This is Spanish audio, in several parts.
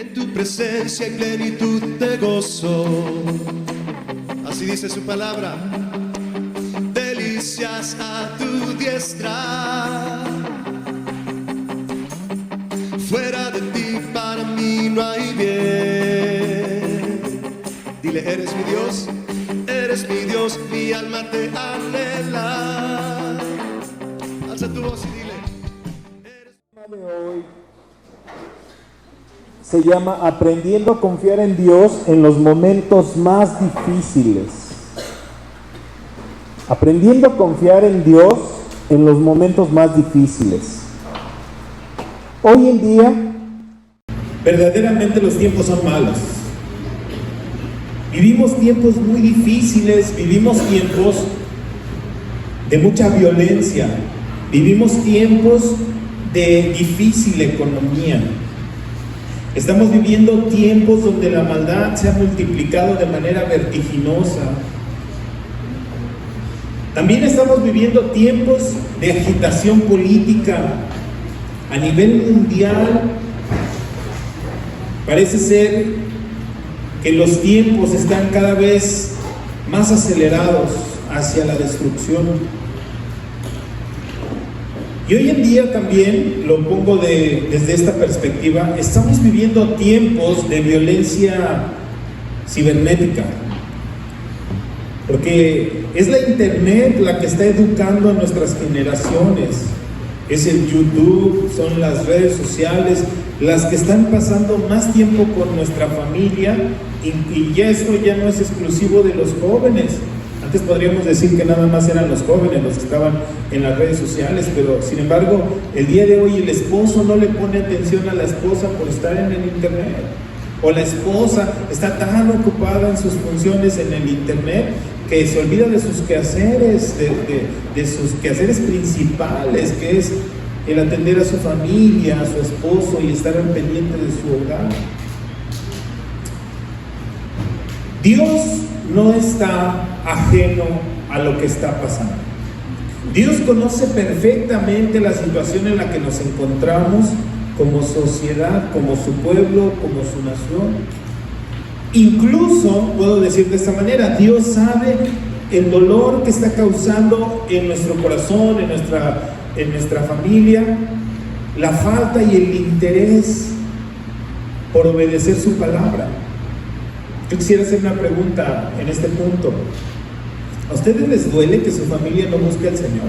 En tu presencia hay plenitud de gozo. Así dice su palabra. Delicias a tu diestra. Fuera de ti para mí no hay bien. Dile, eres mi Dios, mi alma te anhela. Alza tu voz y dile. El tema de hoy se llama Aprendiendo a confiar en Dios en los momentos más difíciles. Aprendiendo a confiar en Dios en los momentos más difíciles. Hoy en día, verdaderamente los tiempos son malos. Vivimos tiempos muy difíciles, vivimos tiempos de mucha violencia, vivimos tiempos de difícil economía. Estamos viviendo tiempos donde la maldad se ha multiplicado de manera vertiginosa. También estamos viviendo tiempos de agitación política a nivel mundial. Parece ser que los tiempos están cada vez más acelerados hacia la destrucción. Y hoy en día también, lo pongo desde esta perspectiva, estamos viviendo tiempos de violencia cibernética. Porque es la internet la que está educando a nuestras generaciones. Es el YouTube, son las redes sociales las que están pasando más tiempo con nuestra familia, y ya esto ya no es exclusivo de los jóvenes. Antes podríamos decir que nada más eran los jóvenes los que estaban en las redes sociales, pero sin embargo el día de hoy el esposo no le pone atención a la esposa por estar en el internet, o la esposa está tan ocupada en sus funciones en el internet que se olvida de sus quehaceres, de sus quehaceres principales, que es el atender a su familia, a su esposo y estar al pendiente de su hogar. Dios no está ajeno a lo que está pasando. Dios conoce perfectamente la situación en la que nos encontramos como sociedad, como su pueblo, como su nación. Incluso, puedo decir de esta manera, Dios sabe el dolor que está causando en nuestro corazón, en nuestra familia, la falta y el interés por obedecer su palabra. Yo quisiera hacer una pregunta en este punto. ¿A ustedes les duele que su familia no busque al Señor?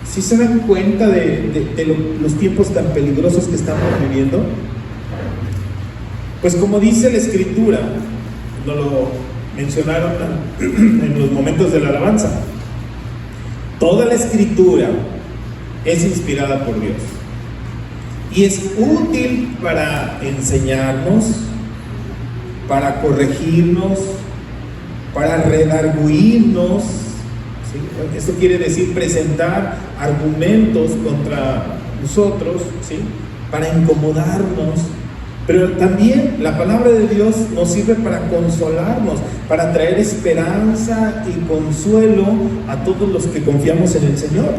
¿Sí se dan cuenta de los tiempos tan peligrosos que estamos viviendo? Pues como dice la Escritura, nos lo mencionaron en los momentos de la alabanza, toda la Escritura es inspirada por Dios y es útil para enseñarnos, para corregirnos, para redarguirnos, ¿sí? Esto quiere decir presentar argumentos contra nosotros, ¿sí? Para incomodarnos. Pero también la palabra de Dios nos sirve para consolarnos, para traer esperanza y consuelo a todos los que confiamos en el Señor.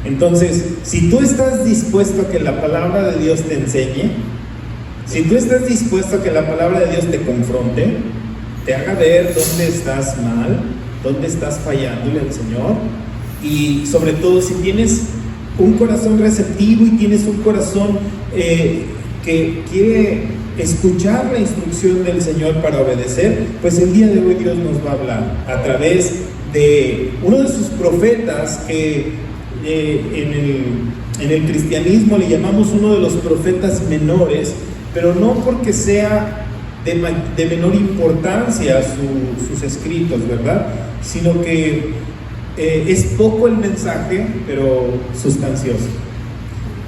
Entonces, si tú estás dispuesto a que la palabra de Dios te enseñe, si tú estás dispuesto a que la palabra de Dios te confronte, te haga ver dónde estás mal, dónde estás fallándole al Señor, y sobre todo si tienes un corazón receptivo y tienes un corazón que quiere escuchar la instrucción del Señor para obedecer, pues el día de hoy Dios nos va a hablar a través de uno de sus profetas que en el cristianismo le llamamos uno de los profetas menores, pero no porque sea de menor importancia sus escritos, ¿verdad? Sino que es poco el mensaje, pero sustancioso.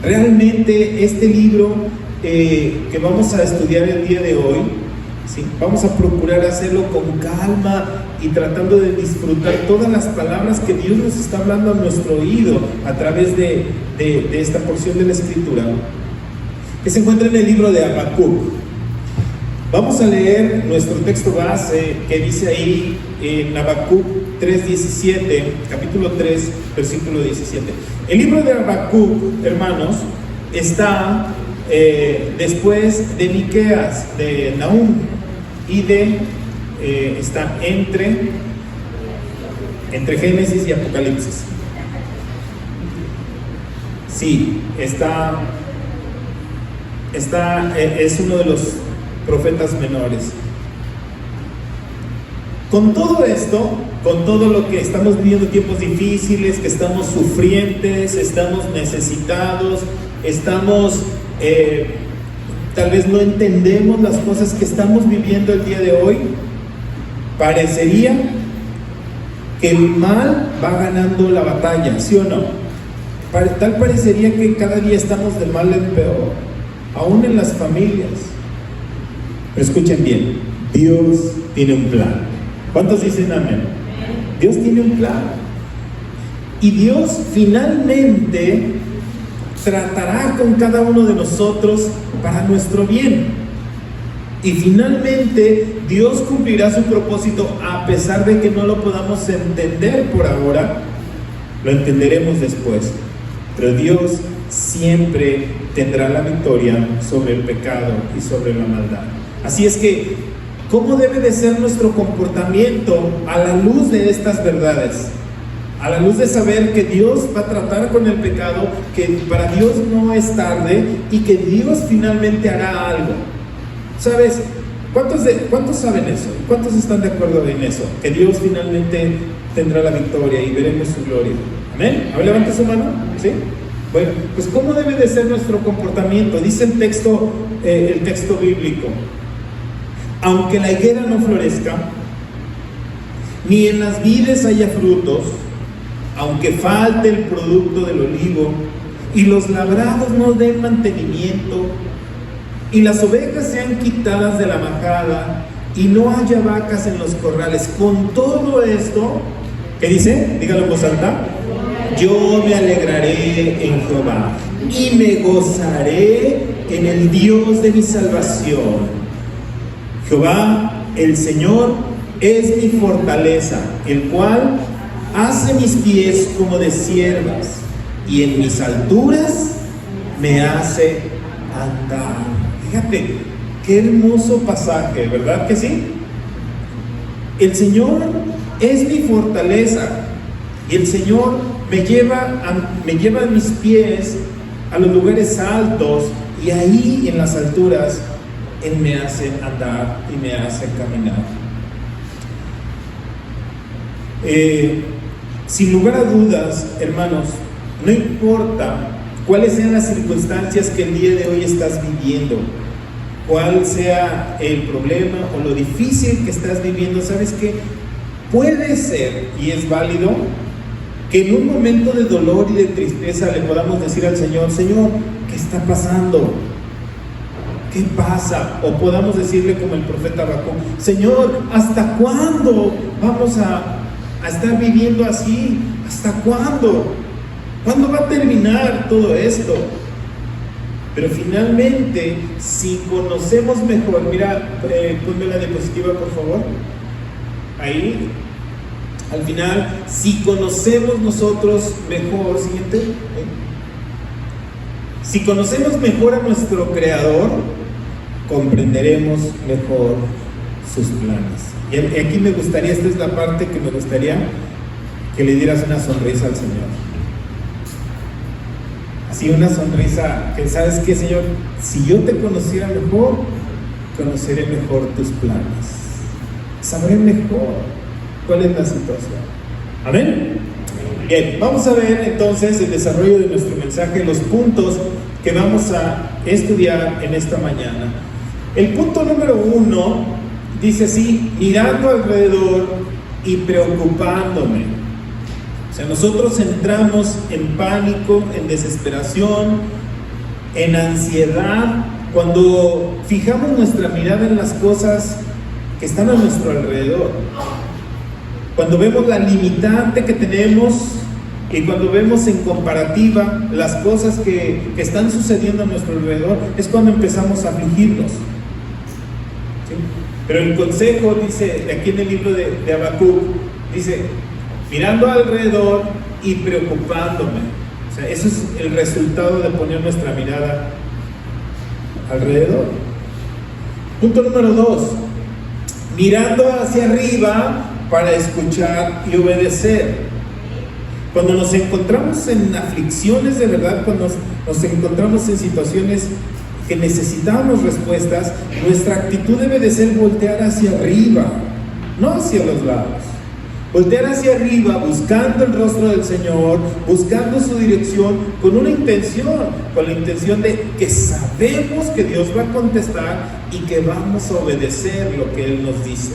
Realmente este libro que vamos a estudiar el día de hoy, ¿sí? Vamos a procurar hacerlo con calma y tratando de disfrutar todas las palabras que Dios nos está hablando a nuestro oído a través de esta porción de la Escritura, que se encuentra en el libro de Habacuc. Vamos a leer nuestro texto base que dice ahí en Habacuc 3:17, capítulo 3, versículo 17. El libro de Habacuc, hermanos, está después de Miqueas, de Nahum, y está entre Génesis y Apocalipsis. Sí, es uno de los profetas menores. Con todo esto, con todo lo que estamos viviendo, tiempos difíciles, que estamos sufrientes, estamos necesitados, tal vez no entendemos las cosas que estamos viviendo el día de hoy, parecería que el mal va ganando la batalla, ¿sí o no? Tal parecería que cada día estamos de mal en peor, aún en las familias. Pero escuchen bien, Dios tiene un plan. ¿Cuántos dicen amén? Dios tiene un plan. Y Dios finalmente tratará con cada uno de nosotros para nuestro bien. Y finalmente Dios cumplirá su propósito, a pesar de que no lo podamos entender por ahora. Lo entenderemos después. Pero Dios siempre tendrá la victoria sobre el pecado y sobre la maldad. Así es que, ¿cómo debe de ser nuestro comportamiento a la luz de estas verdades? A la luz de saber que Dios va a tratar con el pecado, que para Dios no es tarde y que Dios finalmente hará algo. ¿Sabes? ¿Cuántos saben eso? ¿Cuántos están de acuerdo en eso? Que Dios finalmente tendrá la victoria y veremos su gloria. ¿Amén? A ver, levanta su mano. ¿Sí? Bueno, pues ¿cómo debe de ser nuestro comportamiento? Dice el texto bíblico: aunque la higuera no florezca, ni en las vides haya frutos, aunque falte el producto del olivo, y los labrados no den mantenimiento, y las ovejas sean quitadas de la majada, y no haya vacas en los corrales, con todo esto, ¿qué dice? Dígalo en voz alta: yo me alegraré en Jehová, y me gozaré en el Dios de mi salvación. Jehová, el Señor, es mi fortaleza, el cual hace mis pies como de ciervas, y en mis alturas me hace andar. Fíjate, qué hermoso pasaje, ¿verdad que sí? El Señor es mi fortaleza, y el Señor me lleva mis pies a los lugares altos, y ahí en las alturas Él me hace andar y me hace caminar. Sin lugar a dudas, hermanos, no importa cuáles sean las circunstancias que el día de hoy estás viviendo, cuál sea el problema o lo difícil que estás viviendo, ¿sabes qué? Puede ser, y es válido, que en un momento de dolor y de tristeza le podamos decir al Señor: Señor, ¿qué está pasando? ¿Qué pasa? O podamos decirle como el profeta Habacuc: Señor, ¿hasta cuándo vamos a estar viviendo así? ¿Hasta cuándo? ¿Cuándo va a terminar todo esto? Pero finalmente, si conocemos mejor, mira, ponme la diapositiva por favor, ahí, al final, si conocemos nosotros mejor, siguiente, si conocemos mejor a nuestro Creador, comprenderemos mejor sus planes. Y aquí me gustaría, esta es la parte que me gustaría que le dieras una sonrisa al Señor. Así, una sonrisa que, ¿sabes qué, Señor? Si yo te conociera mejor, conoceré mejor tus planes. Sabré mejor cuál es la situación. ¿Amén? Bien, vamos a ver entonces el desarrollo de nuestro mensaje, los puntos que vamos a estudiar en esta mañana. El punto número 1 dice así: mirando alrededor y preocupándome. O sea, nosotros entramos en pánico, en desesperación, en ansiedad, cuando fijamos nuestra mirada en las cosas que están a nuestro alrededor. Cuando vemos la limitante que tenemos y cuando vemos en comparativa las cosas que están sucediendo a nuestro alrededor, es cuando empezamos a afligirnos. ¿Sí? Pero el consejo dice, de aquí en el libro de Habacuc, dice: mirando alrededor y preocupándome. O sea, eso es el resultado de poner nuestra mirada alrededor. Punto número 2, mirando hacia arriba para escuchar y obedecer. Cuando nos encontramos en aflicciones de verdad, cuando nos encontramos en situaciones que necesitamos respuestas, nuestra actitud debe de ser voltear hacia arriba, no hacia los lados. Voltear hacia arriba, buscando el rostro del Señor, buscando su dirección, con la intención de que sabemos que Dios va a contestar y que vamos a obedecer lo que Él nos dice.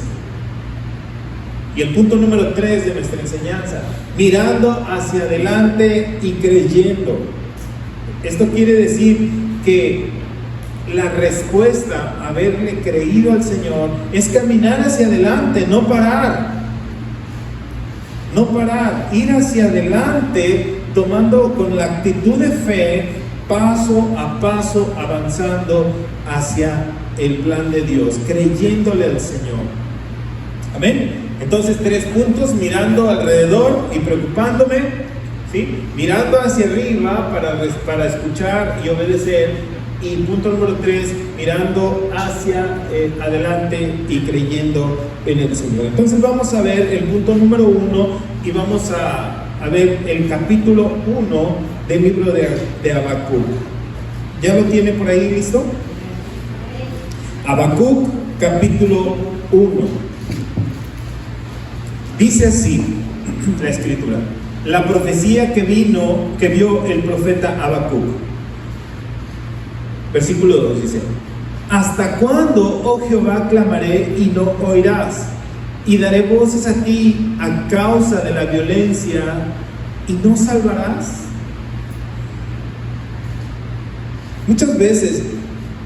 Y el punto número 3 de nuestra enseñanza, mirando hacia adelante y creyendo. Esto quiere decir que la respuesta a haberle creído al Señor es caminar hacia adelante, no parar. No parar, ir hacia adelante, tomando con la actitud de fe, paso a paso, avanzando hacia el plan de Dios, creyéndole al Señor. Amén. Entonces, 3 puntos: mirando alrededor y preocupándome, ¿sí? Mirando hacia arriba para escuchar y obedecer. Y punto número 3, mirando hacia adelante y creyendo en el Señor. Entonces vamos a ver el punto número 1 y vamos a ver el capítulo 1 del libro de Habacuc. ¿Ya lo tiene por ahí listo? Habacuc, capítulo 1. Dice así la escritura: la profecía que vio el profeta Habacuc. Versículo 2 dice: ¿hasta cuándo, oh Jehová, clamaré y no oirás? Y daré voces a ti a causa de la violencia y no salvarás. Muchas veces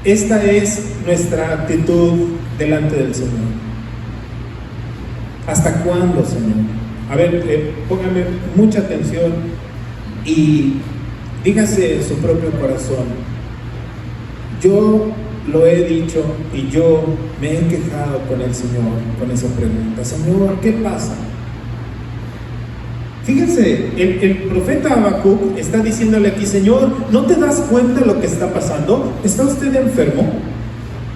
esta es nuestra actitud delante del Señor. ¿Hasta cuándo, Señor? A ver, póngame mucha atención y dígase en su propio corazón: yo lo he dicho y yo me he quejado con el Señor con esa pregunta. Señor, ¿qué pasa? Fíjense, el profeta Habacuc está diciéndole aquí: Señor, ¿no te das cuenta de lo que está pasando? ¿Está usted enfermo?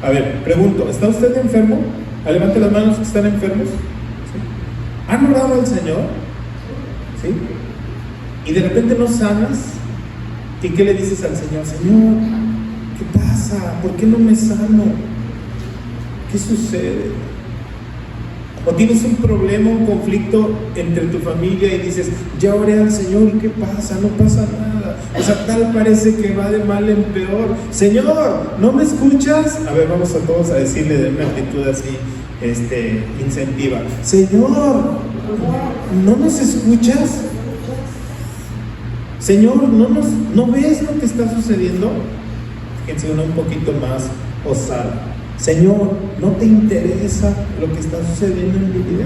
A ver, pregunto, ¿está usted enfermo? Levante las manos que están enfermos. ¿Sí? ¿Han orado al Señor? ¿Sí? Y de repente no sanas. ¿Y qué le dices al Señor? Señor, ¿qué pasa? ¿Por qué no me sano? ¿Qué sucede? O tienes un problema, un conflicto entre tu familia y dices: ya oré al Señor, ¿y qué pasa? No pasa nada. O sea, tal parece que va de mal en peor. Señor, ¿no me escuchas? A ver, vamos a todos a decirle de una actitud así, incentiva: Señor, ¿no nos escuchas? Señor, ¿no ves lo que está sucediendo? Fíjense, una un poquito más osada: Señor, ¿no te interesa lo que está sucediendo en mi vida?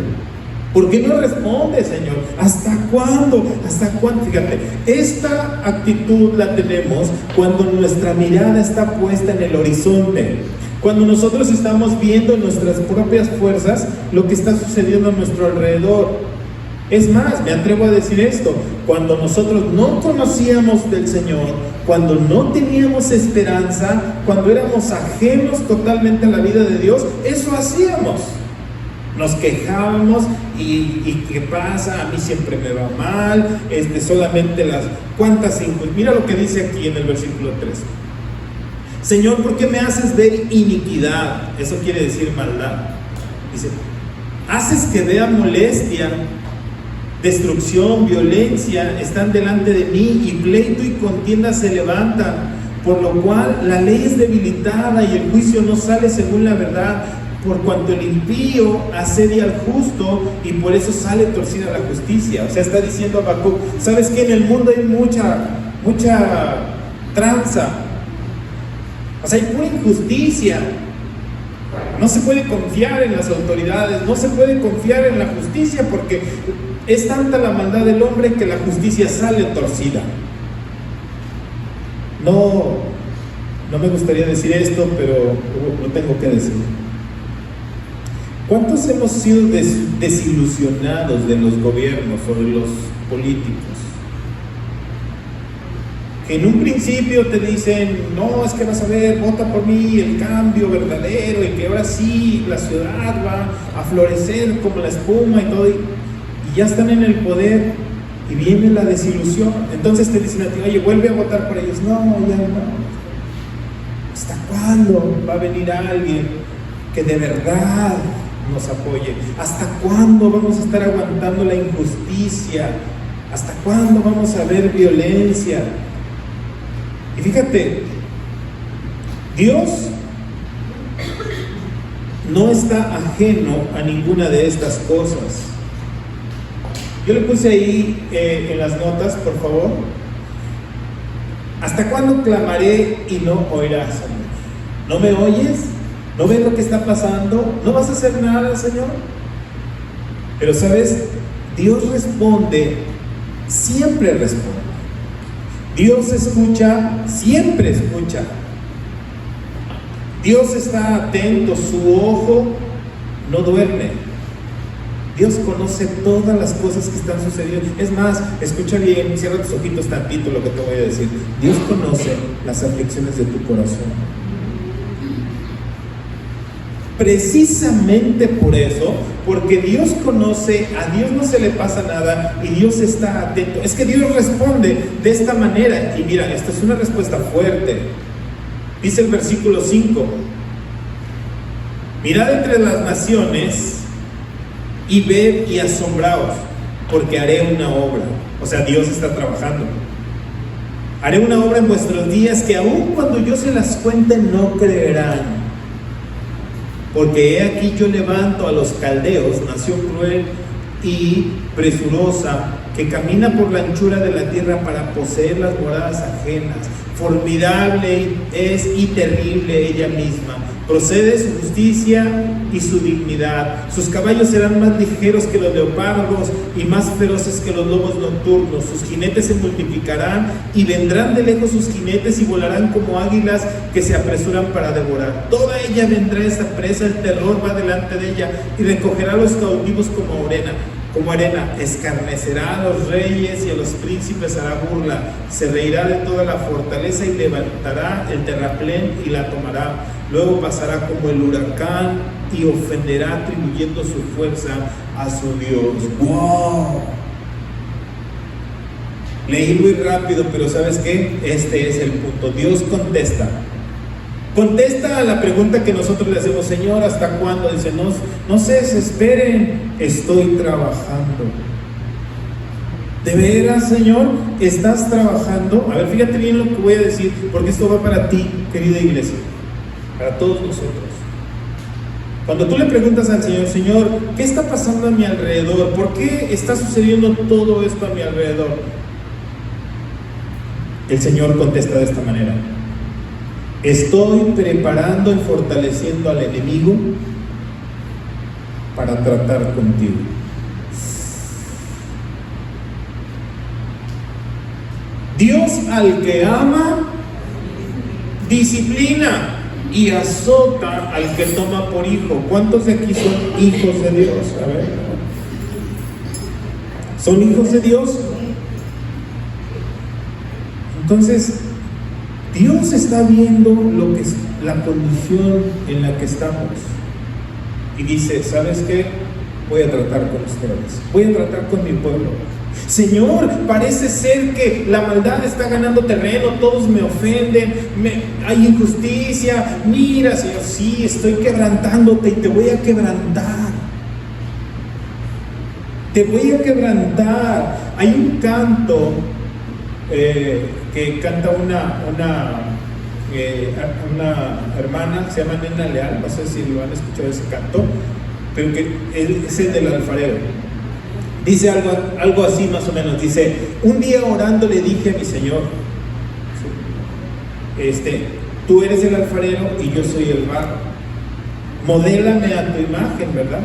¿Por qué no responde, Señor? ¿Hasta cuándo? ¿Hasta cuándo? Fíjate, esta actitud la tenemos cuando nuestra mirada está puesta en el horizonte, cuando nosotros estamos viendo en nuestras propias fuerzas lo que está sucediendo a nuestro alrededor. Es más, me atrevo a decir esto: cuando nosotros no conocíamos del Señor, cuando no teníamos esperanza, cuando éramos ajenos totalmente a la vida de Dios, eso hacíamos. Nos quejábamos y ¿qué pasa? A mí siempre me va mal, solamente las cuantas cinco. Mira lo que dice aquí en el versículo 3. Señor, ¿por qué me haces ver iniquidad? Eso quiere decir maldad. Dice: haces que vea molestia, destrucción, violencia están delante de mí, y pleito y contienda se levantan, por lo cual la ley es debilitada y el juicio no sale según la verdad, por cuanto el impío asedia al justo y por eso sale torcida la justicia. O sea, está diciendo Habacuc: ¿sabes qué? En el mundo hay mucha tranza, o sea, hay pura injusticia. No se puede confiar en las autoridades, no se puede confiar en la justicia, porque es tanta la maldad del hombre que la justicia sale torcida. No me gustaría decir esto, pero lo tengo que decir. ¿Cuántos hemos sido desilusionados de los gobiernos o de los políticos? Que en un principio te dicen, no, es que vas a ver, vota por mí, el cambio verdadero, y que ahora sí la ciudad va a florecer como la espuma y todo, y ya están en el poder y viene la desilusión. Entonces te dicen a ti, oye, vuelve a votar por ellos. No, ya no. ¿Hasta cuándo va a venir alguien que de verdad nos apoye? ¿Hasta cuándo vamos a estar aguantando la injusticia? ¿Hasta cuándo vamos a ver violencia? Y fíjate, Dios no está ajeno a ninguna de estas cosas. Yo le puse ahí en las notas, por favor. ¿Hasta cuándo clamaré y no oirás, Señor? ¿No me oyes? ¿No ves lo que está pasando? ¿No vas a hacer nada, Señor? Pero sabes, Dios responde, siempre responde. Dios escucha, siempre escucha. Dios está atento, su ojo no duerme. Dios conoce todas las cosas que están sucediendo. Es más, escucha bien, cierra tus ojitos tantito lo que te voy a decir. Dios conoce las aflicciones de tu corazón. Precisamente por eso, porque Dios conoce, a Dios no se le pasa nada y Dios está atento. Es que Dios responde de esta manera. Y mira, esta es una respuesta fuerte. Dice el versículo 5: mirad entre las naciones y ved y asombraos, porque haré una obra. O sea, Dios está trabajando. Haré una obra en vuestros días que aun cuando yo se las cuente no creerán. Porque he aquí yo levanto a los caldeos, nación cruel y presurosa, que camina por la anchura de la tierra para poseer las moradas ajenas. Formidable es y terrible ella misma. Procede su justicia y su dignidad. Sus caballos serán más ligeros que los leopardos y más feroces que los lobos nocturnos. Sus jinetes se multiplicarán y vendrán de lejos sus jinetes y volarán como águilas que se apresuran para devorar. Toda ella vendrá esta presa, el terror va delante de ella y recogerá a los cautivos como arena, escarnecerá a los reyes y a los príncipes hará burla, se reirá de toda la fortaleza y levantará el terraplén y la tomará. Luego pasará como el huracán y ofenderá atribuyendo su fuerza a su Dios. ¡Wow! Leí muy rápido, pero ¿sabes qué? Este es el punto. Dios contesta. Contesta a la pregunta que nosotros le hacemos: Señor, ¿hasta cuándo? Dice, no se desesperen, estoy trabajando. ¿De veras, Señor, estás trabajando? A ver, fíjate bien lo que voy a decir, porque esto va para ti, querida iglesia, para todos nosotros. Cuando tú le preguntas al Señor: Señor, ¿qué está pasando a mi alrededor? ¿Por qué está sucediendo todo esto a mi alrededor? El Señor contesta de esta manera: estoy preparando y fortaleciendo al enemigo para tratar contigo. Dios al que ama, disciplina y azota al que toma por hijo. ¿Cuántos de aquí son hijos de Dios? A ver. ¿Son hijos de Dios? Entonces, Dios está viendo lo que es la condición en la que estamos y dice: ¿sabes qué? Voy a tratar con ustedes, voy a tratar con mi pueblo. Señor, parece ser que la maldad está ganando terreno, todos me ofenden, hay injusticia. Mira, Señor, sí, estoy quebrantándote y te voy a quebrantar. Te voy a quebrantar. Hay un canto que canta una hermana, se llama Nena Leal, no sé si lo han escuchado ese canto, pero que es el del alfarero. Dice algo así más o menos, dice: un día orando le dije a mi Señor, tú eres el alfarero y yo soy el barro, modélame a tu imagen, ¿verdad?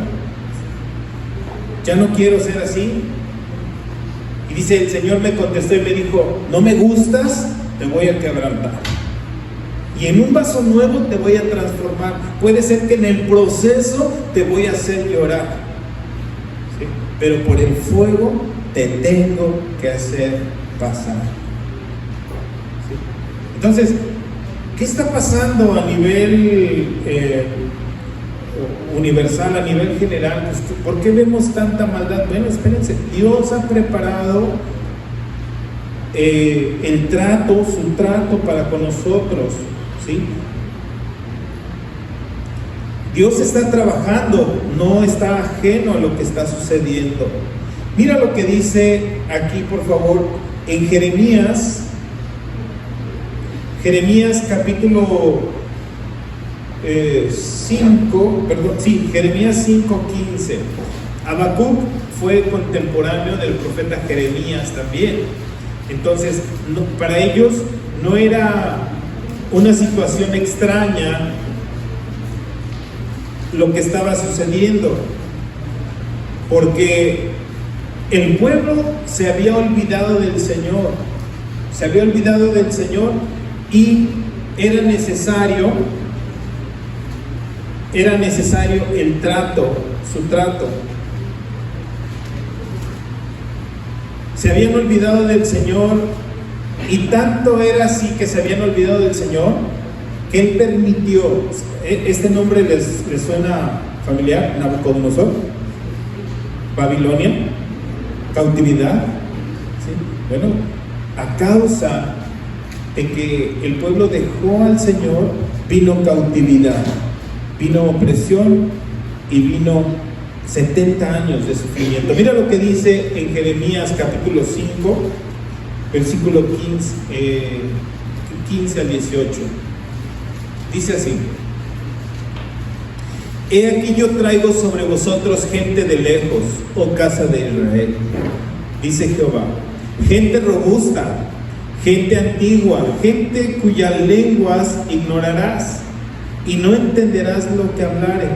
Ya no quiero ser así. Y dice, el Señor me contestó y me dijo: no me gustas, te voy a quebrantar. Y en un vaso nuevo te voy a transformar. Puede ser que en el proceso te voy a hacer llorar, ¿sí? Pero por el fuego te tengo que hacer pasar, ¿sí? Entonces, ¿qué está pasando a nivel universal, a nivel general? Pues, ¿por qué vemos tanta maldad? Bueno, espérense, Dios ha preparado el trato, su trato para con nosotros, ¿sí? Dios está trabajando, no está ajeno a lo que está sucediendo. Mira lo que dice aquí, por favor, en Jeremías capítulo 5:15. Habacuc fue contemporáneo del profeta Jeremías también. Entonces, para ellos no era una situación extraña lo que estaba sucediendo, porque el pueblo se había olvidado del Señor, y era necesario el trato, su trato. Se habían olvidado del Señor, y tanto era así que se habían olvidado del Señor que Él permitió. Este nombre les suena familiar: Nabucodonosor, Babilonia, cautividad, ¿sí? Bueno, a causa de que el pueblo dejó al Señor, vino cautividad, vino opresión y vino 70 años de sufrimiento. Mira lo que dice en Jeremías capítulo 5, versículo 15 al 18. Dice así: He aquí yo traigo sobre vosotros gente de lejos, oh casa de Israel, dice Jehová, gente robusta, gente antigua, gente cuyas lenguas ignorarás, y no entenderás lo que hablare.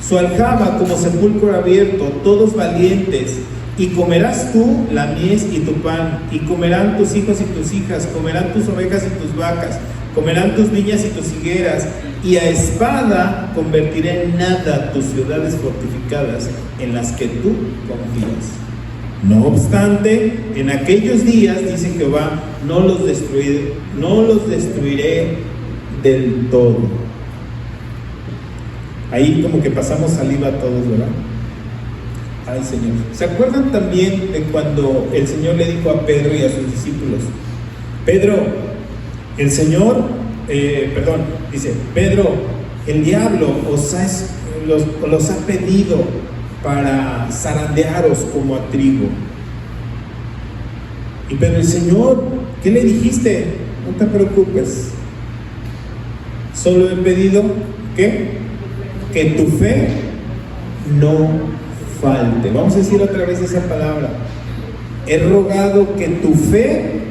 Su aljaba como sepulcro abierto, todos valientes, y comerás tú la mies y tu pan, y comerán tus hijos y tus hijas, comerán tus ovejas y tus vacas, comerán tus viñas y tus higueras, y a espada convertiré en nada tus ciudades fortificadas en las que tú confías. No obstante, en aquellos días, dice Jehová, no los destruiré del todo. Ahí como que pasamos saliva todos, ¿verdad? Ay, Señor. ¿Se acuerdan también de cuando el Señor le dijo a Pedro y a sus discípulos? Pedro, el Señor, dice, Pedro, el diablo los ha pedido para zarandearos como a trigo. Y Pedro, el Señor, ¿qué le dijiste? No te preocupes, solo he pedido que tu fe no falte. Vamos a decir otra vez esa palabra: he rogado que tu fe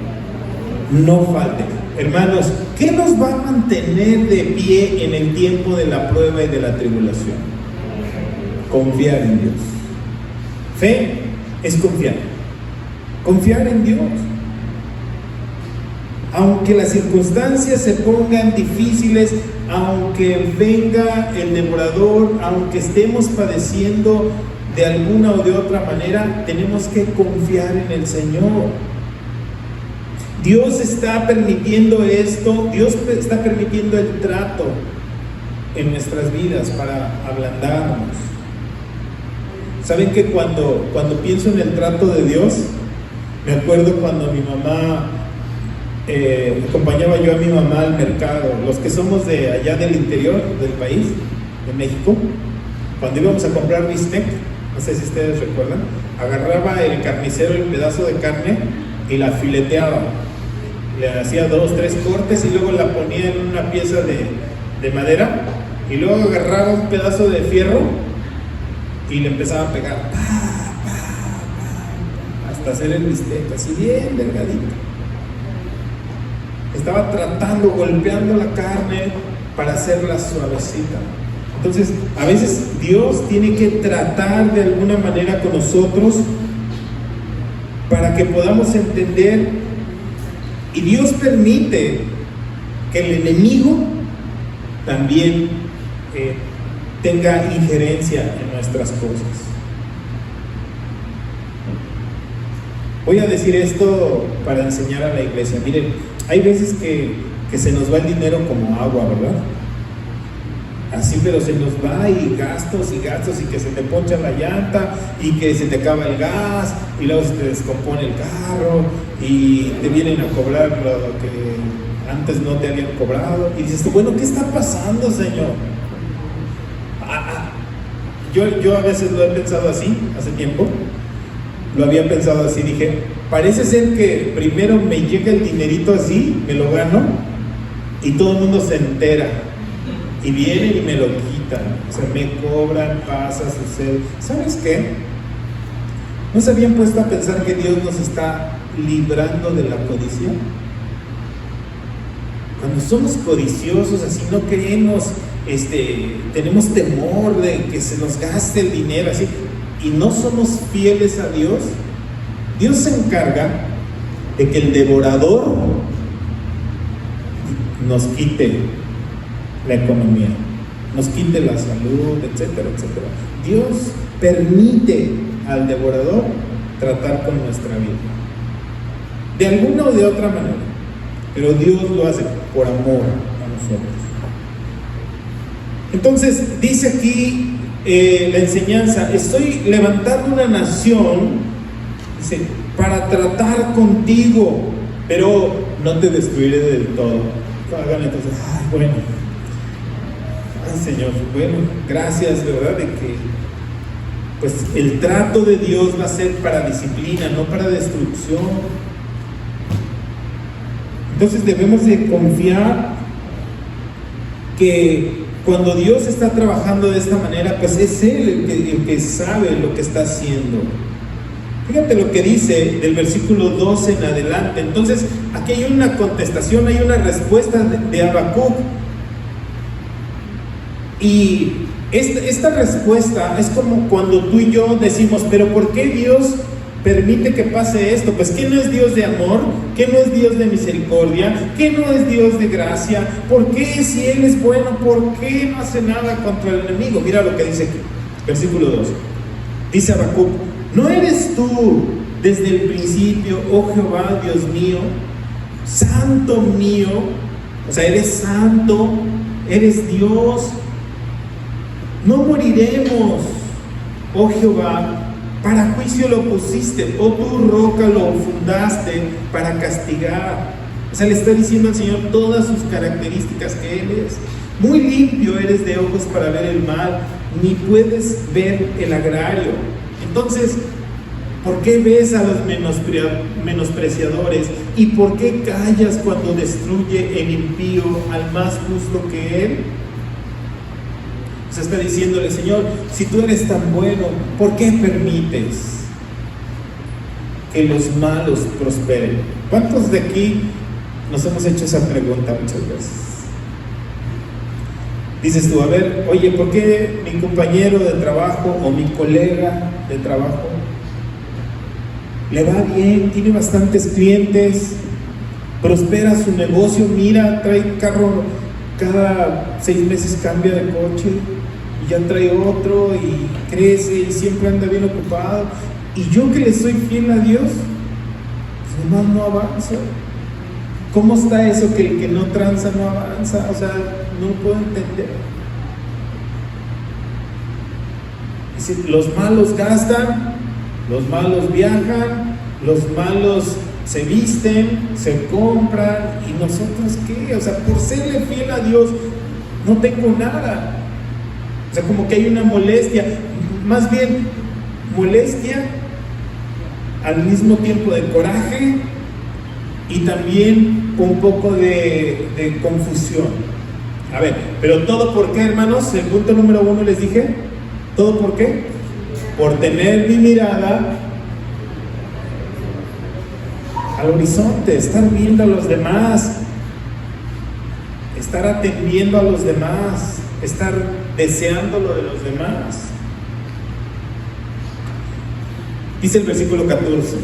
no falte. Hermanos, ¿qué nos va a mantener de pie en el tiempo de la prueba y de la tribulación? Confiar en Dios. Fe es confiar en Dios. Aunque las circunstancias se pongan difíciles, aunque venga el devorador, aunque estemos padeciendo de alguna o de otra manera, tenemos que confiar en el Señor. Dios está permitiendo esto, Dios está permitiendo el trato en nuestras vidas para ablandarnos. ¿Saben que cuando pienso en el trato de Dios, me acuerdo cuando mi mamá, acompañaba yo a mi mamá al mercado? Los que somos de allá del interior del país, de México, cuando íbamos a comprar bistec, no sé si ustedes recuerdan, agarraba el carnicero el pedazo de carne y la fileteaba, le hacía 2, 3 cortes y luego la ponía en una pieza de madera, y luego agarraba un pedazo de fierro y le empezaba a pegar hasta hacer el bistec así bien delgadito. Estaba golpeando la carne para hacerla suavecita. Entonces, a veces Dios tiene que tratar de alguna manera con nosotros para que podamos entender, y Dios permite que el enemigo también tenga injerencia en nuestras cosas. Voy a decir esto para enseñar a la iglesia. Miren, hay veces que se nos va el dinero como agua, ¿verdad? Así, pero se nos va y gastos y que se te poncha la llanta y que se te acaba el gas y luego se te descompone el carro y te vienen a cobrar lo que antes no te habían cobrado y dices tú, bueno, ¿qué está pasando, Señor? Yo a veces lo he pensado así, hace tiempo lo había pensado así, dije, parece ser que primero me llega el dinerito así, me lo gano y todo el mundo se entera y vienen y me lo quitan, o sea, me cobran, pasa, sucede. ¿Sabes qué? ¿No se habían puesto a pensar que Dios nos está librando de la codicia? Cuando somos codiciosos, así no queremos, tenemos temor de que se nos gaste el dinero, así, y no somos fieles a Dios, Dios se encarga de que el devorador nos quite la economía, nos quite la salud, etcétera, etcétera. Dios permite al devorador tratar con nuestra vida, de alguna o de otra manera, pero Dios lo hace por amor a nosotros. Entonces, dice aquí la enseñanza, estoy levantando una nación, dice, para tratar contigo, pero no te destruiré del todo. Hagan entonces, bueno, Señor, bueno, gracias, de verdad, de que pues el trato de Dios va a ser para disciplina, no para destrucción. Entonces debemos de confiar que cuando Dios está trabajando de esta manera, pues es Él el que sabe lo que está haciendo. Fíjate lo que dice del versículo 12 en adelante. Entonces, aquí hay una contestación, hay una respuesta de Habacuc. Y esta respuesta es como cuando tú y yo decimos, pero ¿por qué Dios permite que pase esto? Pues ¿qué no es Dios de amor? ¿Qué no es Dios de misericordia? ¿Qué no es Dios de gracia? ¿Por qué si Él es bueno, por qué no hace nada contra el enemigo? Mira lo que dice aquí, versículo 2. Dice Habacuc, ¿no eres tú desde el principio, oh Jehová, Dios mío, santo mío? O sea, eres santo, eres Dios. No moriremos, oh Jehová, para juicio lo pusiste, oh tu roca lo fundaste para castigar. O sea, le está diciendo al Señor todas sus características que Él es. Muy limpio eres de ojos para ver el mal, ni puedes ver el agrario. Entonces, ¿por qué ves a los menospreciadores? ¿Y por qué callas cuando destruye el impío al más justo que él? Se está diciéndole, Señor, si tú eres tan bueno, ¿por qué permites que los malos prosperen? ¿Cuántos de aquí nos hemos hecho esa pregunta muchas veces? Dices tú, a ver, oye, ¿por qué mi compañero de trabajo o mi colega de trabajo le va bien, tiene bastantes clientes, prospera su negocio, mira, trae carro, cada 6 meses cambia de coche y ya trae otro y crece y siempre anda bien ocupado, y yo que le soy fiel a Dios, pues nomás no avanza? ¿Cómo está eso que el que no tranza no avanza? O sea, no puedo entender. Dice, los malos gastan, los malos viajan, los malos se visten, se compran, ¿y nosotros qué? O sea, por serle fiel a Dios no tengo nada. O sea, como que hay una molestia, más bien molestia al mismo tiempo de coraje y también un poco de confusión. A ver, pero todo por qué, hermanos. El punto número 1 les dije, ¿todo por qué? Por tener mi mirada al horizonte, estar viendo a los demás, estar atendiendo a los demás, estar deseando lo de los demás. Dice el versículo 14,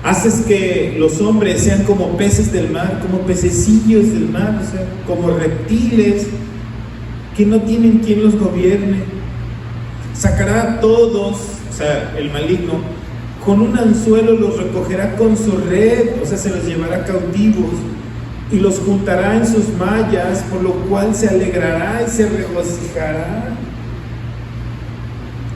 Haces que los hombres sean como peces del mar, como pececillos del mar, o sea, como reptiles que no tienen quien los gobierne. Sacará a todos, o sea, el maligno, con un anzuelo los recogerá con su red, o sea, se los llevará cautivos y los juntará en sus mallas, por lo cual se alegrará y se regocijará.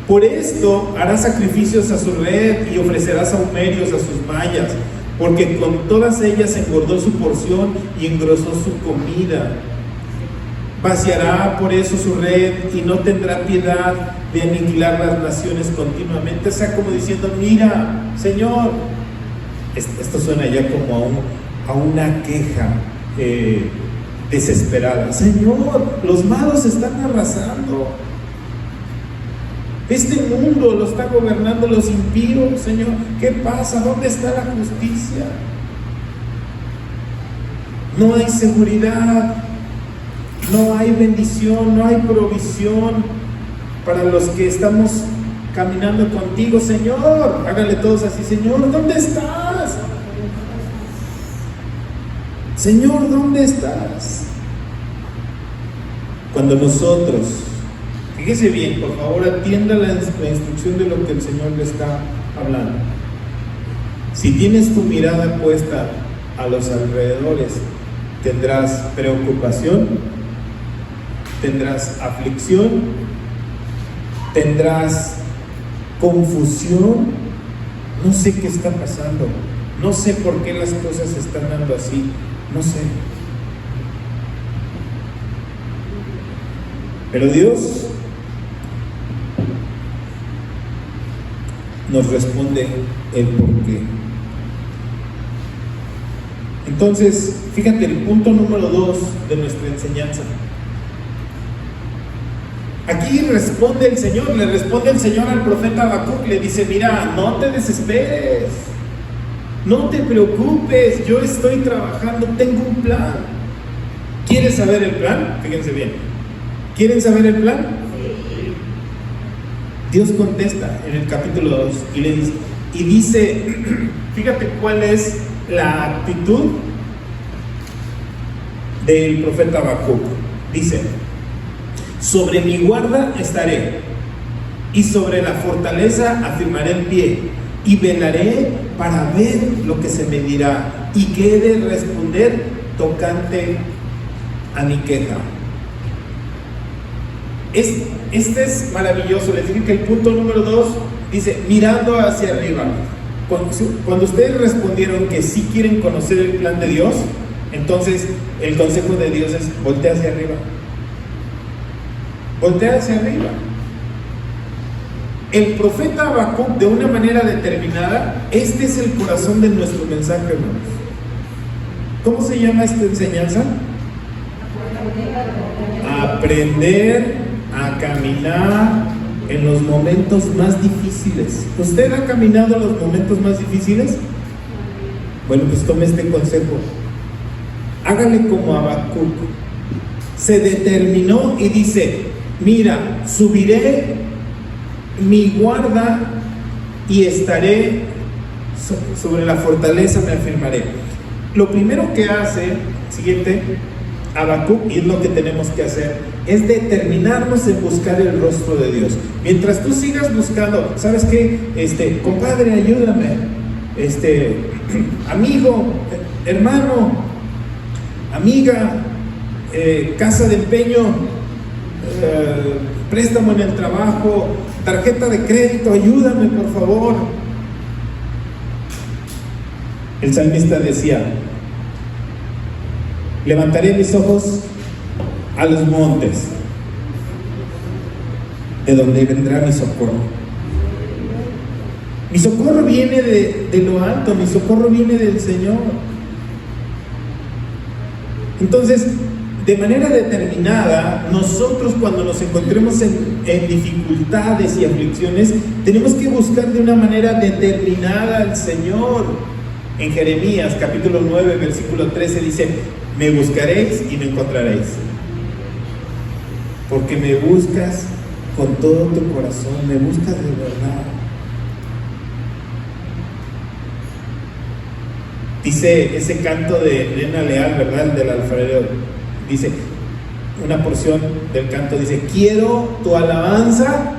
Por esto hará sacrificios a su red y ofrecerá sahumerios a sus mallas, porque con todas ellas engordó su porción y engrosó su comida. Vaciará por eso su red y no tendrá piedad de aniquilar las naciones continuamente. O sea, como diciendo, mira, Señor, esto suena ya como a una queja desesperada. Señor, los malos están arrasando. Este mundo lo están gobernando los impíos, Señor. ¿Qué pasa? ¿Dónde está la justicia? No hay seguridad, no hay bendición, no hay provisión para los que estamos caminando contigo, Señor. Háganle todos así, Señor, ¿dónde estás? Señor, ¿dónde estás? Cuando nosotros, fíjese bien, por favor, atienda la instrucción de lo que el Señor le está hablando. Si tienes tu mirada puesta a los alrededores, tendrás preocupación, tendrás aflicción, tendrás confusión. No sé qué está pasando, no sé por qué las cosas están dando así, no sé. Pero Dios nos responde el porqué. Entonces, fíjate, el punto número 2 de nuestra enseñanza. Aquí le responde el Señor al profeta Habacuc, le dice, mira, no te desesperes, no te preocupes, yo estoy trabajando, tengo un plan. ¿Quieres saber el plan? Fíjense bien. ¿Quieren saber el plan? Dios contesta en el capítulo 2 y dice, fíjate cuál es la actitud del profeta Habacuc. Dice, sobre mi guarda estaré y sobre la fortaleza afirmaré el pie y velaré para ver lo que se me dirá y qué he de responder tocante a mi queja. Este es maravilloso. Les dije que el punto número 2 dice, mirando hacia arriba. Cuando ustedes respondieron que sí quieren conocer el plan de Dios, entonces el consejo de Dios es, voltea hacia arriba. Voltea hacia arriba. El profeta Habacuc, de una manera determinada, este es el corazón de nuestro mensaje, hermanos. ¿Cómo se llama esta enseñanza? Aprender a caminar en los momentos más difíciles. ¿Usted ha caminado en los momentos más difíciles? Bueno, pues tome este consejo. Hágale como Habacuc. Se determinó y dice, mira, subiré mi guarda y estaré sobre la fortaleza, me afirmaré. Lo primero que hace, siguiente, Habacuc, y es lo que tenemos que hacer, es determinarnos en buscar el rostro de Dios. Mientras tú sigas buscando, ¿sabes qué? Compadre, ayúdame, amigo, hermano, amiga, casa de empeño, préstamo en el trabajo, tarjeta de crédito, ayúdame por favor. El salmista decía, levantaré mis ojos a los montes, de donde vendrá mi socorro. Mi socorro viene de lo alto, mi socorro viene del Señor. Entonces, de manera determinada, nosotros cuando nos encontremos en dificultades y aflicciones, tenemos que buscar de una manera determinada al Señor. En Jeremías capítulo 9 versículo 13 dice, me buscaréis y me encontraréis, porque me buscas con todo tu corazón, me buscas de verdad. Dice ese canto de Elena Leal, ¿verdad? El del alfarero. Dice, una porción del canto dice: quiero tu alabanza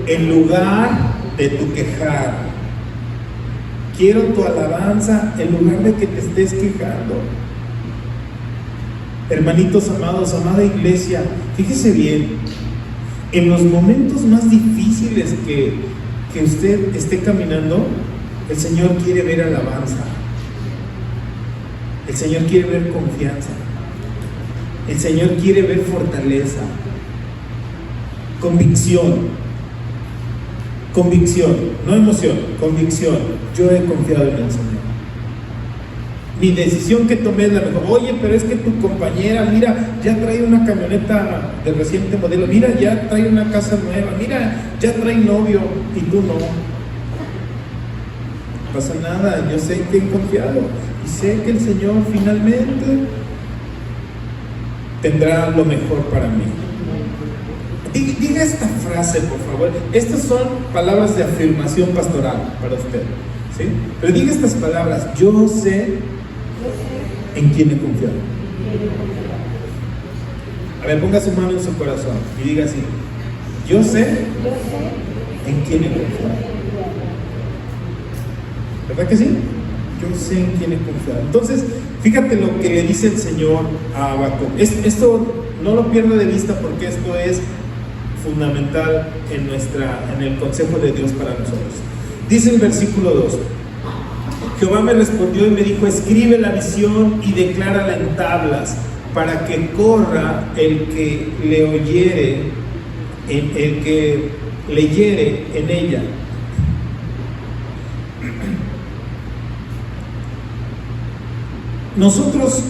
en lugar de tu quejar. Quiero tu alabanza en lugar de que te estés quejando. Hermanitos amados, amada iglesia, fíjese bien, en los momentos más difíciles que usted esté caminando, el Señor quiere ver alabanza. El Señor quiere ver confianza. El Señor quiere ver fortaleza, convicción, no emoción, convicción. Yo he confiado en el Señor. Mi decisión que tomé es la mejor. Oye, pero es que tu compañera, mira, ya trae una camioneta de reciente modelo, mira, ya trae una casa nueva, mira, ya trae novio y tú no. No pasa nada, yo sé que he confiado y sé que el Señor finalmente tendrá lo mejor para mí. Diga esta frase, por favor. Estas son palabras de afirmación pastoral para usted, ¿sí? Pero diga estas palabras: yo sé en quién he confiado. A ver, ponga su mano en su corazón y diga así: yo sé en quién he confiado. ¿Verdad que sí? Yo sé en quién he confiado. Entonces, fíjate lo que le dice el Señor a Habacuc. Esto no lo pierda de vista, porque esto es fundamental en el consejo de Dios para nosotros. Dice el versículo 2: Jehová me respondió y me dijo: escribe la visión y declárala en tablas, para que corra el que le oyere, el que leyere en ella. Nosotros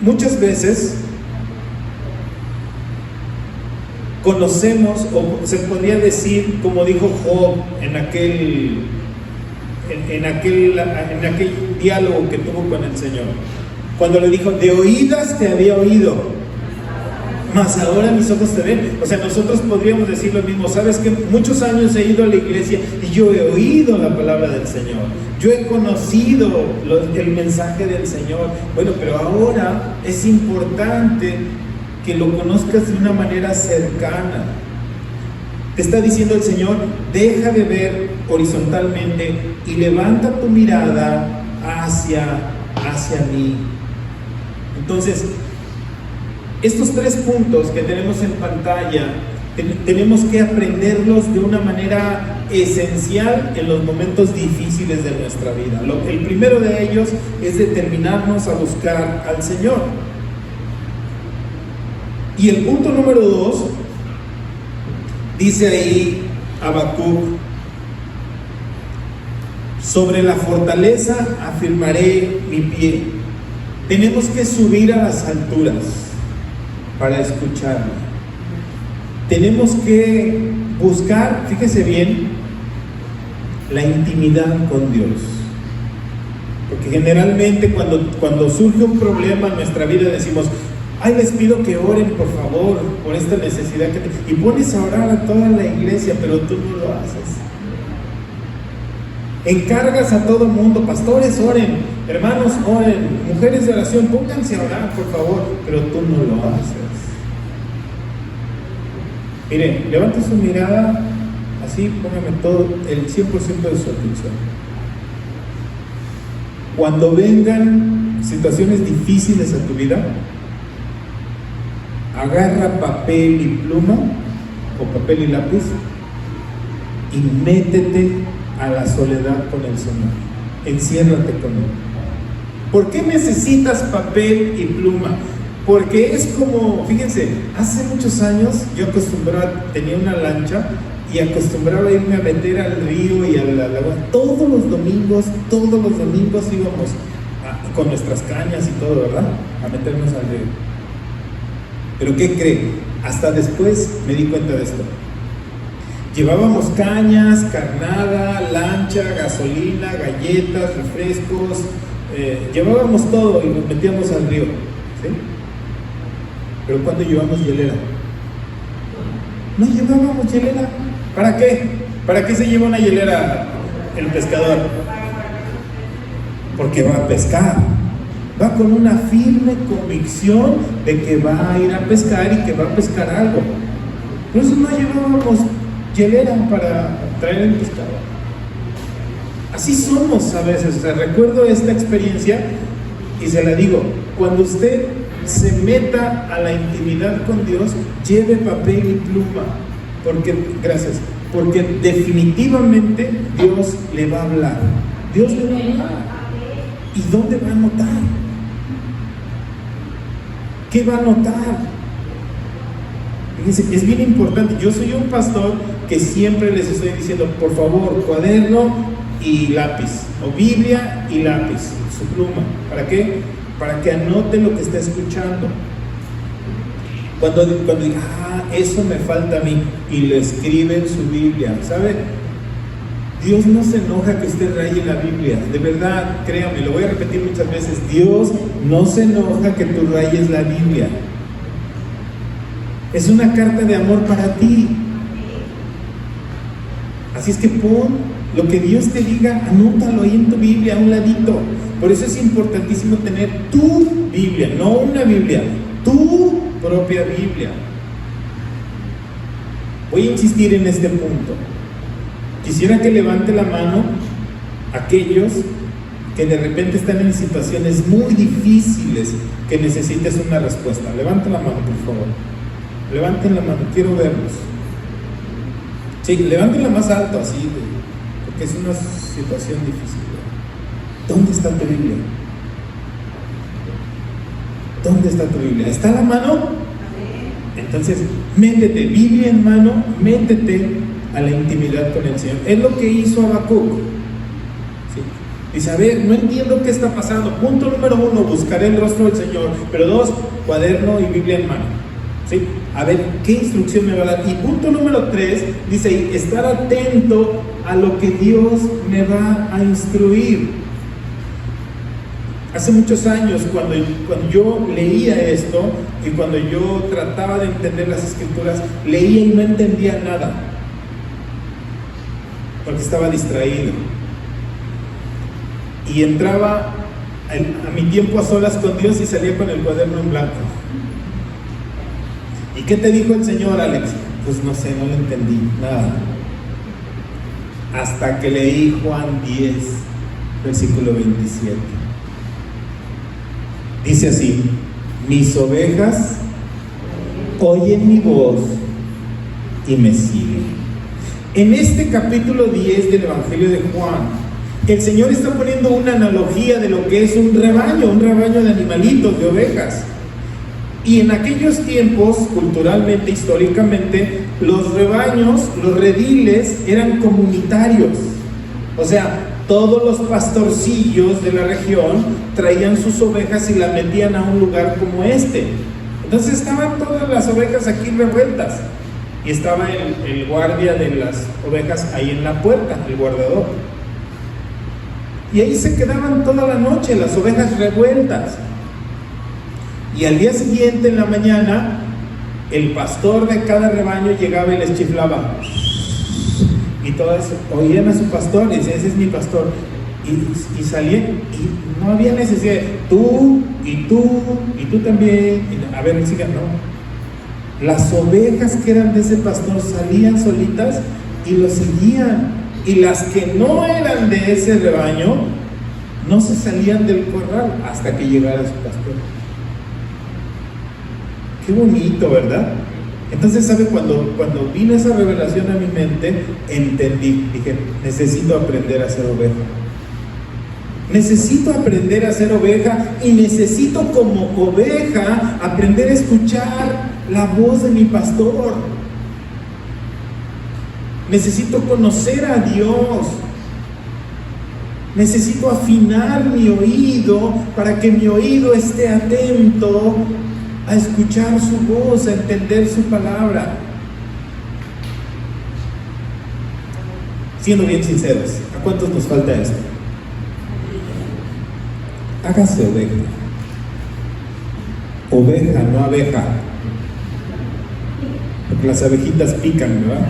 muchas veces conocemos, o se podría decir, como dijo Job en aquel diálogo que tuvo con el Señor, cuando le dijo: de oídas te había oído, mas ahora mis ojos te ven. O sea, nosotros podríamos decir lo mismo. Sabes que muchos años he ido a la iglesia y yo he oído la palabra del Señor, yo he conocido el mensaje del Señor. Bueno, pero ahora es importante que lo conozcas de una manera cercana. Te está diciendo el Señor: deja de ver horizontalmente y levanta tu mirada hacia mí. Entonces, estos 3 puntos que tenemos en pantalla, tenemos que aprenderlos de una manera esencial en los momentos difíciles de nuestra vida. El primero de ellos es determinarnos a buscar al Señor. Y el punto número 2, dice ahí Habacuc: sobre la fortaleza afirmaré mi pie. Tenemos que subir a las alturas para escucharlo. Tenemos que buscar, fíjese bien, la intimidad con Dios. Porque generalmente cuando surge un problema en nuestra vida decimos: ay, les pido que oren por favor por esta necesidad y pones a orar a toda la iglesia, pero tú no lo haces. Encargas a todo el mundo: pastores oren, hermanos oren, mujeres de oración, pónganse a orar por favor, pero tú no lo haces. Mire, levante su mirada así, póngame todo, el 100% de su atención. Cuando vengan situaciones difíciles a tu vida, agarra papel y pluma, o papel y lápiz, y métete a la soledad con el Señor. Enciérrate con Él. ¿Por qué necesitas papel y pluma? Porque es como, fíjense, hace muchos años yo tenía una lancha y acostumbraba a irme a meter al río y a la laguna. Todos los domingos íbamos con nuestras cañas y todo, ¿verdad? A meternos al río. Pero ¿qué cree? Hasta después me di cuenta de esto. Llevábamos cañas, carnada, lancha, gasolina, galletas, refrescos, llevábamos todo y nos metíamos al río, ¿sí? Pero ¿cuándo llevamos hielera? No llevábamos hielera. ¿Para qué? ¿Para qué se lleva una hielera el pescador? porque va a pescar. Va con una firme convicción de que va a ir a pescar y que va a pescar algo. Por eso no llevábamos hielera para traer el pescado. Así somos a veces. O sea, recuerdo esta experiencia y se la digo: cuando usted se meta a la intimidad con Dios, lleve papel y pluma, porque definitivamente Dios le va a hablar. Dios le va a hablar. ¿Y dónde va a anotar? ¿Qué va a anotar? Fíjense, es bien importante. Yo soy un pastor que siempre les estoy diciendo: por favor, cuaderno y lápiz, o Biblia y lápiz, su pluma. ¿Para qué? Para que anote lo que está escuchando. Cuando diga, eso me falta a mí, y lo escribe en su Biblia, ¿sabe? Dios no se enoja que usted raye la Biblia, de verdad, créame, lo voy a repetir muchas veces: Dios no se enoja que tú rayes la Biblia. Es una carta de amor para ti. Así es que pon lo que Dios te diga, anótalo ahí en tu Biblia, a un ladito. Por eso es importantísimo tener tu Biblia, no una Biblia, tu propia Biblia. Voy a insistir en este punto. Quisiera que levante la mano aquellos que de repente están en situaciones muy difíciles que necesites una respuesta. Levanta la mano, por favor. Levanten la mano, quiero verlos. Sí, levántenla más alto, así, porque es una situación difícil. ¿Dónde está tu Biblia? ¿Dónde está tu Biblia? ¿Está la mano? Entonces, métete, Biblia en mano, métete a la intimidad con el Señor. Es lo que hizo Habacuc. ¿Sí? Dice: a ver, no entiendo qué está pasando. Punto número 1, buscaré el rostro del Señor. Pero 2, cuaderno y Biblia en mano. ¿Sí? A ver, ¿qué instrucción me va a dar? Y punto número 3, dice: estar atento a lo que Dios me va a instruir. Hace muchos años, cuando yo leía esto y cuando yo trataba de entender las Escrituras, leía y no entendía nada, porque estaba distraído. Y entraba a mi tiempo a solas con Dios y salía con el cuaderno en blanco. ¿Y qué te dijo el Señor, Alex? Pues no sé, no lo entendí, nada. Hasta que leí Juan 10, versículo 27. Dice así: mis ovejas oyen mi voz y me siguen. En este capítulo 10 del Evangelio de Juan, el Señor está poniendo una analogía de lo que es un rebaño de animalitos, de ovejas. Y en aquellos tiempos, culturalmente, históricamente, los rebaños, los rediles, eran comunitarios. O sea, todos los pastorcillos de la región traían sus ovejas y las metían a un lugar como este. Entonces estaban todas las ovejas aquí revueltas. Y estaba el guardia de las ovejas ahí en la puerta, el guardador. Y ahí se quedaban toda la noche las ovejas revueltas. Y al día siguiente, en la mañana, el pastor de cada rebaño llegaba y les chiflaba. Y todas oían a su pastor y decían: ese es mi pastor. Y salían, y no había necesidad de tú también. Y, a ver, sigan, no. Las ovejas que eran de ese pastor salían solitas y lo seguían. Y las que no eran de ese rebaño no se salían del corral hasta que llegara su pastor. Qué bonito, ¿verdad? Entonces, ¿sabe? Cuando vino esa revelación a mi mente, entendí, dije: necesito aprender a ser oveja. Necesito aprender a ser oveja y necesito, como oveja, aprender a escuchar la voz de mi pastor. Necesito conocer a Dios. Necesito afinar mi oído para que mi oído esté atento a escuchar su voz, a entender su palabra. Siendo bien sinceros, ¿a cuántos nos falta esto? Hágase oveja. Oveja, no abeja. Porque las abejitas pican, ¿verdad?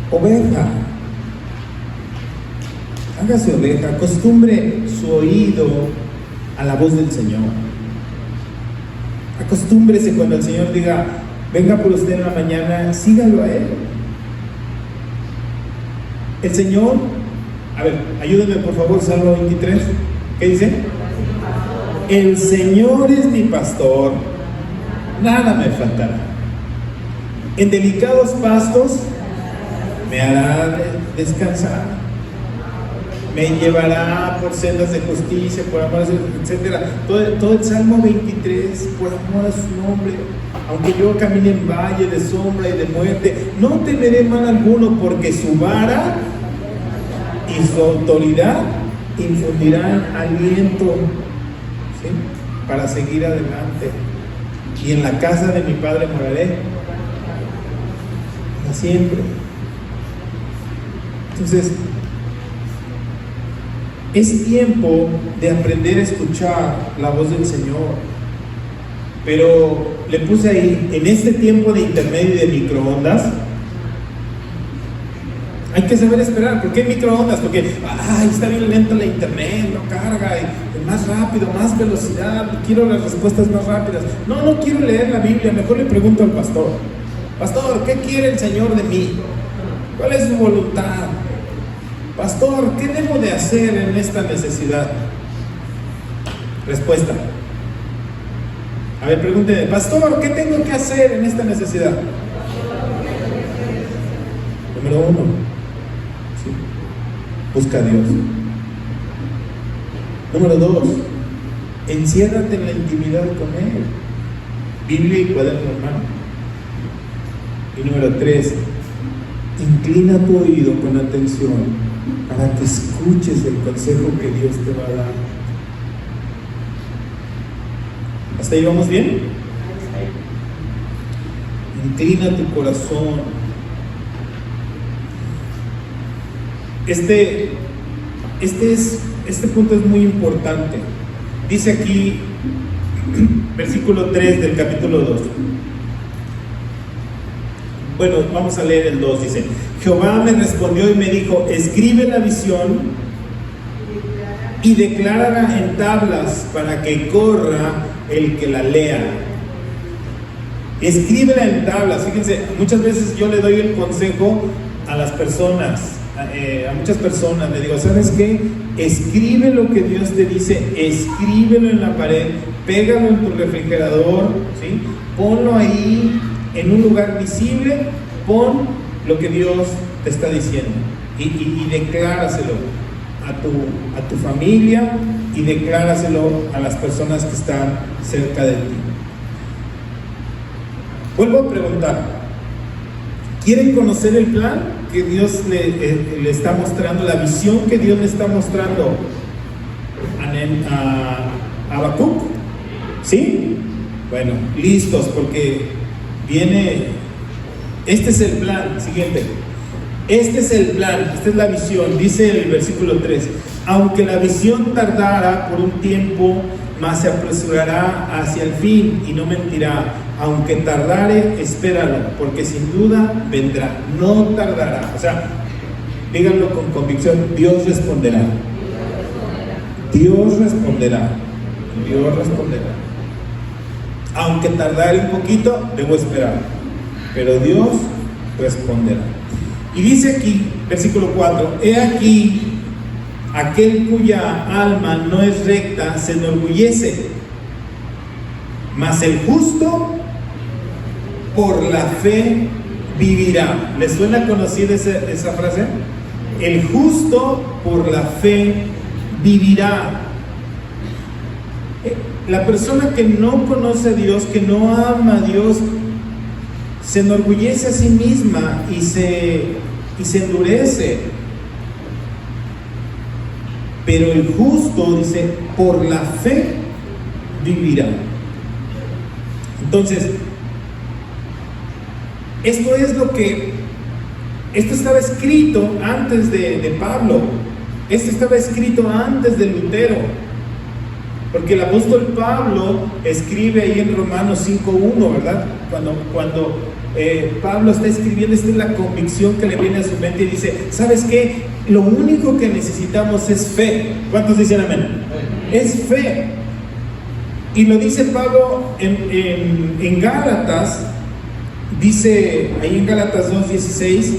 Oveja. hágase oveja, acostumbre su oído a la voz del Señor. Acostúmbrese cuando el Señor diga, venga por usted en la mañana, sígalo a Él. El Señor, a ver, ayúdenme por favor, Salmo 23, ¿qué dice? El Señor es mi pastor, nada me faltará. En delicados pastos me hará descansar, me llevará por sendas de justicia, por amor a su, etc. Todo el Salmo 23, por amor a su nombre. Aunque yo camine en valle de sombra y de muerte, no temeré mal alguno, porque su vara y su autoridad infundirán aliento, ¿sí?, para seguir adelante. Y en la casa de mi Padre moraré para siempre. Entonces, es tiempo de aprender a escuchar la voz del Señor. Pero le puse ahí, en este tiempo de intermedio y de microondas, hay que saber esperar. ¿Por qué microondas? Porque está bien lento la internet, no carga, y más rápido, más velocidad, quiero las respuestas más rápidas. No quiero leer la Biblia, mejor le pregunto al pastor. Pastor, ¿qué quiere el Señor de mí? ¿Cuál es su voluntad? Pastor, ¿qué debo de hacer en esta necesidad? Respuesta. A ver, pregúnteme, pastor, ¿qué tengo que hacer en esta necesidad? Número 1, ¿sí?, busca a Dios. Número 2, enciérrate en la intimidad con Él. Biblia y cuaderno, hermano. Y número 3, inclina tu oído con atención para que escuches el consejo que Dios te va a dar. ¿Hasta ahí vamos bien? Inclina tu corazón. Este punto es muy importante. Dice aquí, versículo 3 del capítulo 2. Bueno, vamos a leer el 2, dice: Jehová me respondió y me dijo, escribe la visión y declárala en tablas para que corra el que la lea. Escríbela en tablas. Fíjense, muchas veces yo le doy el consejo a las personas, a muchas personas, le digo, ¿sabes qué? Escribe lo que Dios te dice, escríbelo en la pared, pégalo en tu refrigerador, ¿sí? Ponlo ahí en un lugar visible, pon lo que Dios te está diciendo y decláraselo a tu familia y decláraselo a las personas que están cerca de ti. Vuelvo a preguntar, ¿quieren conocer el plan que Dios le está mostrando, la visión que Dios le está mostrando a Habacuc? ¿Sí? Bueno, listos, porque viene, este es el plan, siguiente. Este es el plan, esta es la visión, dice el versículo 3. Aunque la visión tardara por un tiempo, mas se apresurará hacia el fin y no mentirá. Aunque tardare, espéralo, porque sin duda vendrá, no tardará. O sea, díganlo con convicción, Dios responderá. Dios responderá. Dios responderá. Aunque tardare un poquito, debo esperar, pero Dios responderá. Y dice aquí, versículo 4, he aquí, aquel cuya alma no es recta se enorgullece, mas el justo por la fe vivirá. ¿Les suena conocida esa frase? El justo por la fe vivirá. La persona que no conoce a Dios, que no ama a Dios, se enorgullece a sí misma y se endurece. Pero el justo, dice, por la fe vivirá. Entonces, esto estaba escrito antes de Pablo, esto estaba escrito antes de Lutero, porque el apóstol Pablo escribe ahí en Romanos 5:1, ¿verdad? Cuando Pablo está escribiendo, esta es la convicción que le viene a su mente y dice, ¿sabes qué? lo único que necesitamos es fe. ¿Cuántos dicen amén? Es fe. Y lo dice Pablo en Gálatas, dice ahí en Gálatas 2:16,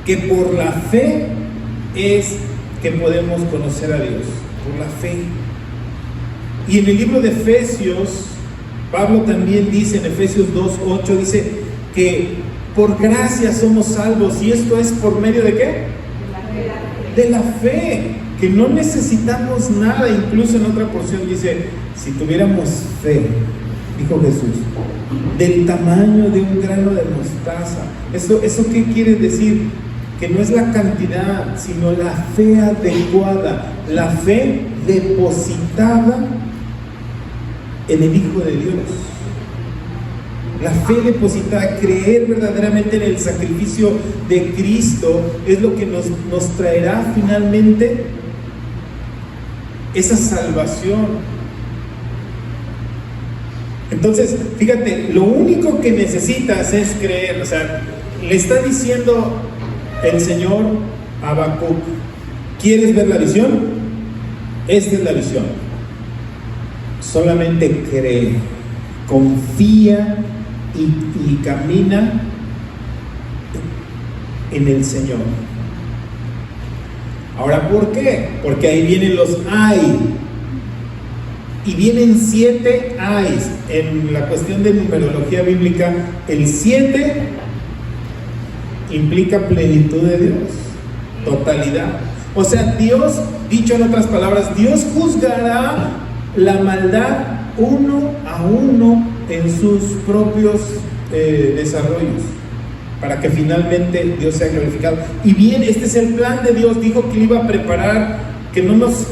que por la fe es que podemos conocer a Dios, por la fe. Y en el libro de Efesios, Pablo también dice en Efesios 2:8, dice que por gracia somos salvos. ¿Y esto es por medio de qué? De la fe, que no necesitamos nada. Incluso en otra porción dice, si tuviéramos fe, dijo Jesús, del tamaño de un grano de mostaza. ¿Eso qué quiere decir? Que no es la cantidad, sino la fe adecuada, la fe depositada en el Hijo de Dios. La fe depositada, creer verdaderamente en el sacrificio de Cristo es lo que nos traerá finalmente esa salvación. Entonces, fíjate, lo único que necesitas es creer. O sea, le está diciendo el Señor a Habacuc, ¿quieres ver la visión? Esta es la visión. Solamente cree, confía y camina en el Señor. Ahora, ¿por qué? Porque ahí vienen los ay. Y vienen 7 ayes. En la cuestión de numerología bíblica, el 7 implica plenitud de Dios, totalidad. O sea, Dios, dicho en otras palabras, Dios juzgará la maldad uno a uno en sus propios desarrollos, para que finalmente Dios sea glorificado. Y bien, este es el plan de Dios. Dijo que iba a preparar, que no nos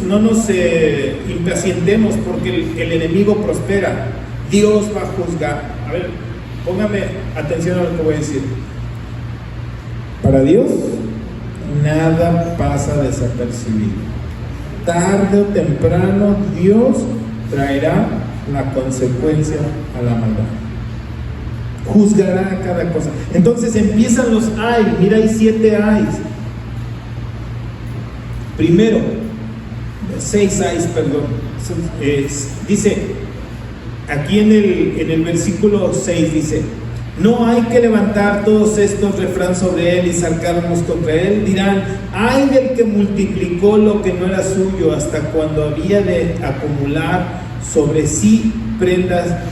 impacientemos porque el enemigo prospera. Dios va a juzgar. A ver, póngame atención a lo que voy a decir. Para Dios, nada pasa desapercibido. Tarde o temprano, Dios traerá la consecuencia a la maldad. Juzgará cada cosa. Entonces empiezan los ay. Mira, hay 7 ayes. Primero, 6 ayes, perdón. Dice, aquí en el versículo 6 dice, no hay que levantar todos estos refranes sobre él y sacarnos contra él. Dirán, ay del que multiplicó lo que no era suyo, hasta cuando había de acumular sobre sí prenda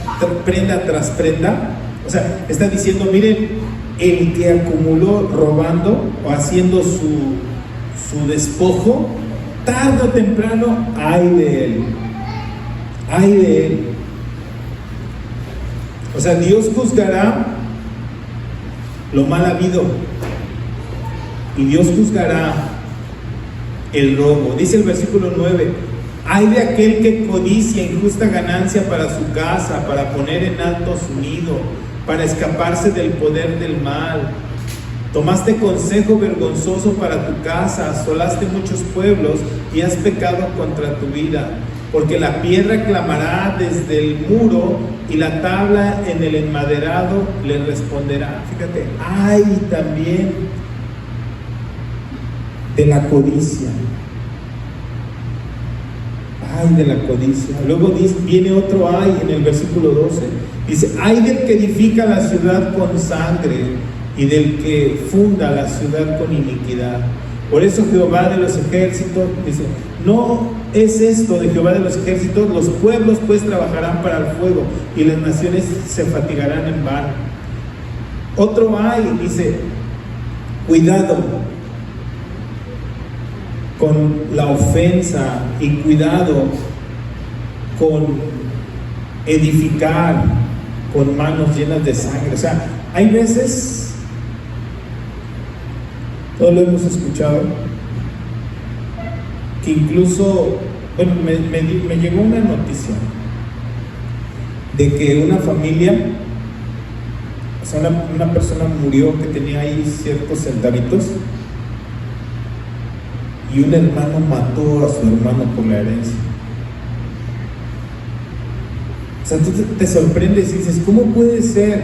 tras prenda. O sea, está diciendo, miren, el que acumuló robando o haciendo su despojo, tarde o temprano, ay de él. Ay de él. O sea, Dios juzgará lo mal habido y Dios juzgará el robo. Dice el versículo 9, ay de aquel que codicia injusta ganancia para su casa, para poner en alto su nido, para escaparse del poder del mal. Tomaste consejo vergonzoso para tu casa, asolaste muchos pueblos y has pecado contra tu vida. Porque la piedra clamará desde el muro y la tabla en el enmaderado le responderá. Fíjate, ay también de la codicia. Ay de la codicia. Luego viene otro ay en el versículo 12. Dice, ay del que edifica la ciudad con sangre y del que funda la ciudad con iniquidad. Por eso Jehová de los ejércitos dice, no es esto de Jehová de los ejércitos, los pueblos pues trabajarán para el fuego y las naciones se fatigarán en vano. Otro hay, dice, cuidado con la ofensa y cuidado con edificar con manos llenas de sangre. O sea, hay veces, todos lo hemos escuchado, que incluso, bueno, me llegó una noticia de que una familia, o sea, una persona murió que tenía ahí ciertos centavitos y un hermano mató a su hermano por la herencia. O sea, tú te sorprendes y dices, ¿cómo puede ser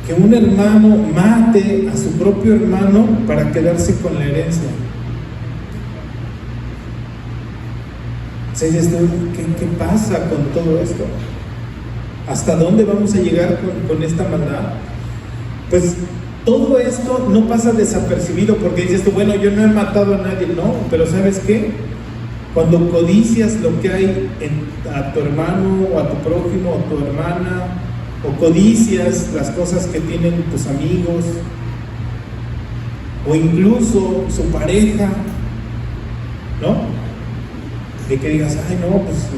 que un hermano mate a su propio hermano para quedarse con la herencia. O sea, ¿qué pasa con todo esto? ¿Hasta dónde vamos a llegar con esta maldad? Pues todo esto no pasa desapercibido, porque dices tú, bueno, yo no he matado a nadie, no, pero ¿sabes qué? Cuando codicias lo que hay a tu hermano o a tu prójimo o a tu hermana, o codicias las cosas que tienen tus amigos, o incluso su pareja, ¿no? De que digas, ay no, pues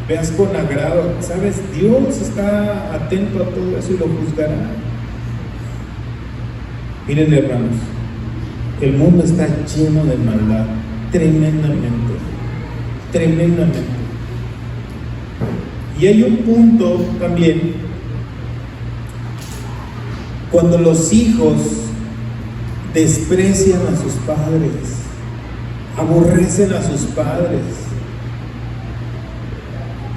veas con agrado, ¿sabes? Dios está atento a todo eso y lo juzgará. Miren, hermanos, el mundo está lleno de maldad, tremendamente. Y hay un punto también, cuando los hijos desprecian a sus padres, aborrecen a sus padres,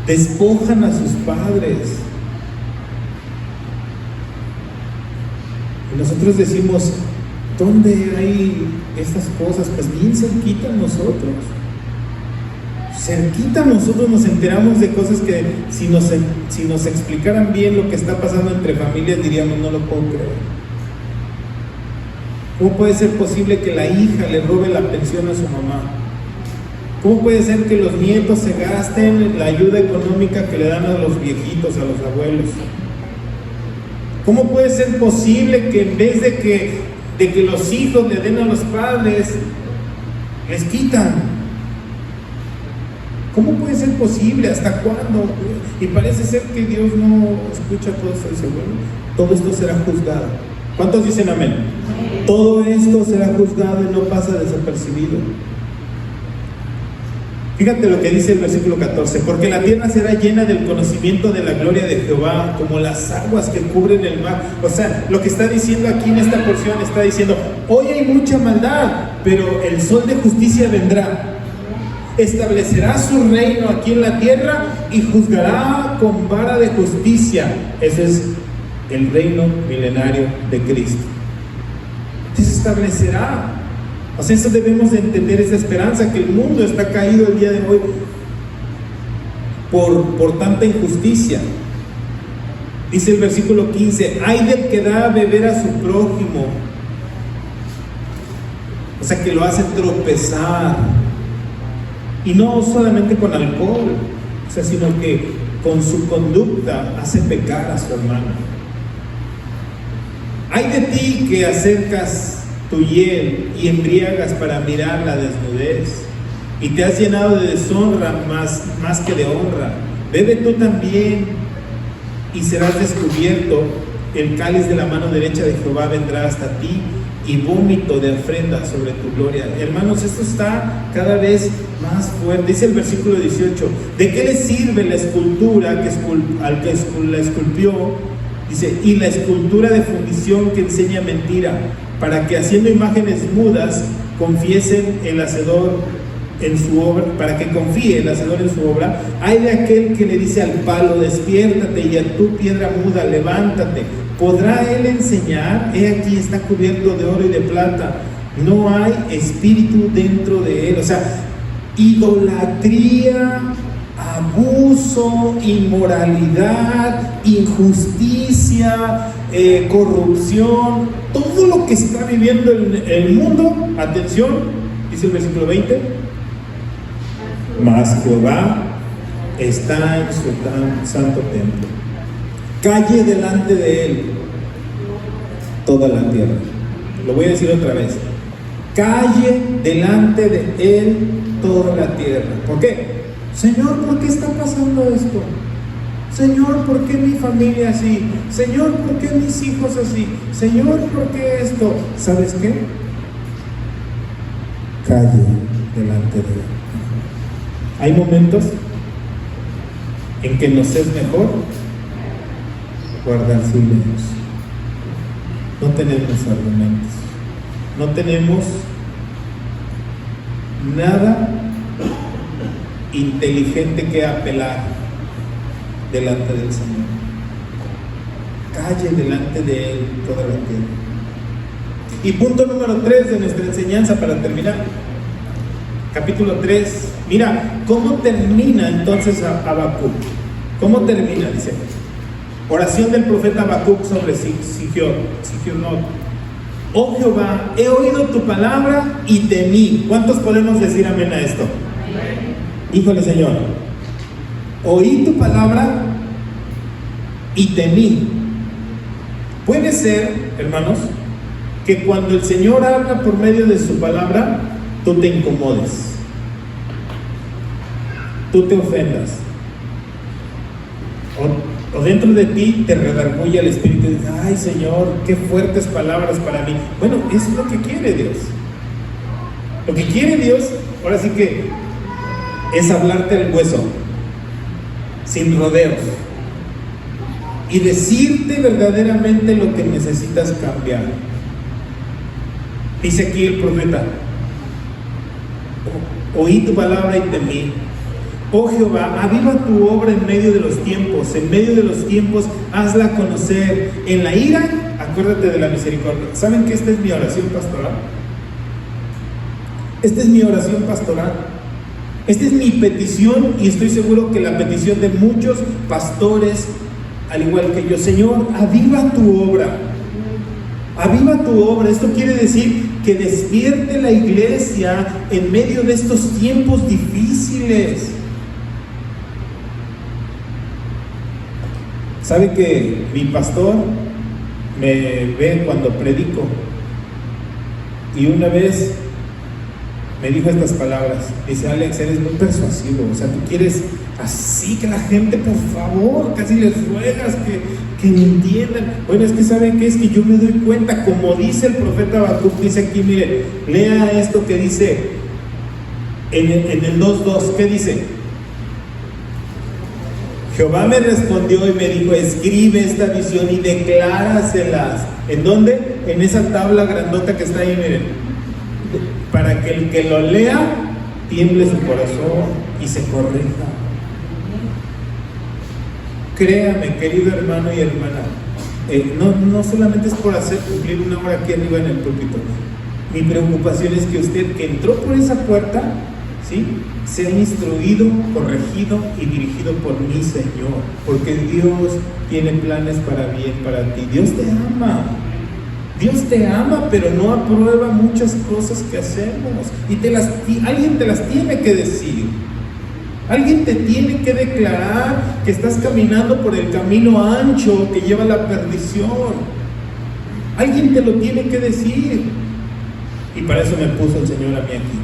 despojan a sus padres. Y nosotros decimos, ¿dónde hay estas cosas? Pues bien cerquita a nosotros. Cerquita a nosotros nos enteramos de cosas que si nos explicaran bien lo que está pasando entre familias, diríamos, no lo puedo creer. ¿Cómo puede ser posible que la hija le robe la pensión a su mamá? ¿Cómo puede ser que los nietos se gasten la ayuda económica que le dan a los viejitos, a los abuelos? ¿Cómo puede ser posible que en vez de que los hijos le den a los padres, les quitan? ¿Cómo puede ser posible? ¿Hasta cuándo? Y parece ser que Dios no escucha todo esto. Dice, bueno, todo esto será juzgado. ¿Cuántos dicen amén? Todo esto será juzgado y no pasa desapercibido. Fíjate lo que dice el versículo 14: porque la tierra será llena del conocimiento de la gloria de Jehová, como las aguas que cubren el mar. O sea, lo que está diciendo aquí en esta porción, está diciendo, hoy hay mucha maldad, pero el sol de justicia vendrá. Establecerá su reino aquí en la tierra y juzgará con vara de justicia. Ese es el reino milenario de Cristo. Se establecerá. O sea, eso debemos de entender, esa esperanza, que el mundo está caído el día de hoy por tanta injusticia. Dice el versículo 15: ay del que da a beber a su prójimo, o sea, que lo hace tropezar, y no solamente con alcohol, o sea, sino que con su conducta hace pecar a su hermano. Ay de ti que acercas tu hiel y embriagas para mirar la desnudez, y te has llenado de deshonra más que de honra. Bebe tú también y serás descubierto. El cáliz de la mano derecha de Jehová vendrá hasta ti, y vómito de ofrenda sobre tu gloria. Hermanos, esto está cada vez más fuerte. Dice el versículo 18: ¿de qué le sirve la escultura al que la esculpió? Dice, y la escultura de fundición que enseña mentira, para que haciendo imágenes mudas confiesen el hacedor en su obra, para que confíe el hacedor en su obra. Ay de aquel que le dice al palo, despiértate, y a tu piedra muda, levántate. ¿Podrá él enseñar? He aquí está cubierto de oro y de plata, no hay espíritu dentro de él. O sea, idolatría, abuso, inmoralidad, injusticia, corrupción, todo lo que está viviendo el mundo. Atención, dice el versículo 20: mas Jehová está en su santo templo, calle delante de él toda la tierra. Lo voy a decir otra vez: calle delante de él toda la tierra. ¿Por qué? Señor, ¿por qué está pasando esto? Señor, ¿por qué mi familia así? Señor, ¿por qué mis hijos así? Señor, ¿por qué esto? ¿Sabes qué? Calle delante de él. Hay momentos en que nos es mejor guardar silencio. No tenemos argumentos, no tenemos nada inteligente que apelar delante del Señor. calle delante de Él toda la tierra. Y punto número 3 de nuestra enseñanza para terminar. Capítulo 3. Mira, ¿cómo termina entonces Habacuc? ¿Cómo termina? Dice, oración del profeta Habacuc sobre Sigionot. Oh Jehová, he oído tu palabra y temí. ¿Cuántos podemos decir amén a esto? Amén. Híjole, Señor, oí tu palabra y temí. Puede ser, hermanos, que cuando el Señor habla por medio de su palabra, tú te incomodes, tú te ofendas, o dentro de ti te redarguye el Espíritu y dices, ay Señor, qué fuertes palabras para mí. Bueno, eso es lo que quiere Dios. Lo que quiere Dios, ahora sí que es hablarte el hueso, sin rodeos, y decirte verdaderamente lo que necesitas cambiar. Dice aquí el profeta, oí tu palabra y temí. Oh Jehová, aviva tu obra en medio de los tiempos, hazla conocer. En la ira, acuérdate de la misericordia. ¿Saben que esta es mi oración pastoral? Esta es mi oración pastoral. Esta es mi petición, y estoy seguro que la petición de muchos pastores, al igual que yo. Señor, aviva tu obra. Aviva tu obra. Esto quiere decir que despierte la iglesia en medio de estos tiempos difíciles. ¿Sabe que mi pastor me ve cuando predico? Y una vez me dijo estas palabras. Dice, Alex, eres muy persuasivo. O sea, tú quieres así que la gente, por favor, casi les ruegas que me entiendan. Bueno, es que ¿saben qué? Es que yo me doy cuenta, como dice el profeta Habacuc, dice aquí, mire, lea esto que dice en el 2:2, ¿qué dice? Jehová me respondió y me dijo, escribe esta visión y decláraselas. ¿En dónde? En esa tabla grandota que está ahí, miren, para que el que lo lea tiemble su corazón y se corrija. Créame, querido hermano y hermana, no solamente es por hacer cumplir una hora aquí arriba en el púlpito. Mi preocupación es que usted que entró por esa puerta, ¿sí?, sea instruido, corregido y dirigido por mi Señor, porque Dios tiene planes para bien para ti. Dios te ama, pero no aprueba muchas cosas que hacemos, y alguien te las tiene que decir. Alguien te tiene que declarar que estás caminando por el camino ancho que lleva a la perdición. Alguien te lo tiene que decir. Y para eso me puso el Señor a mí aquí.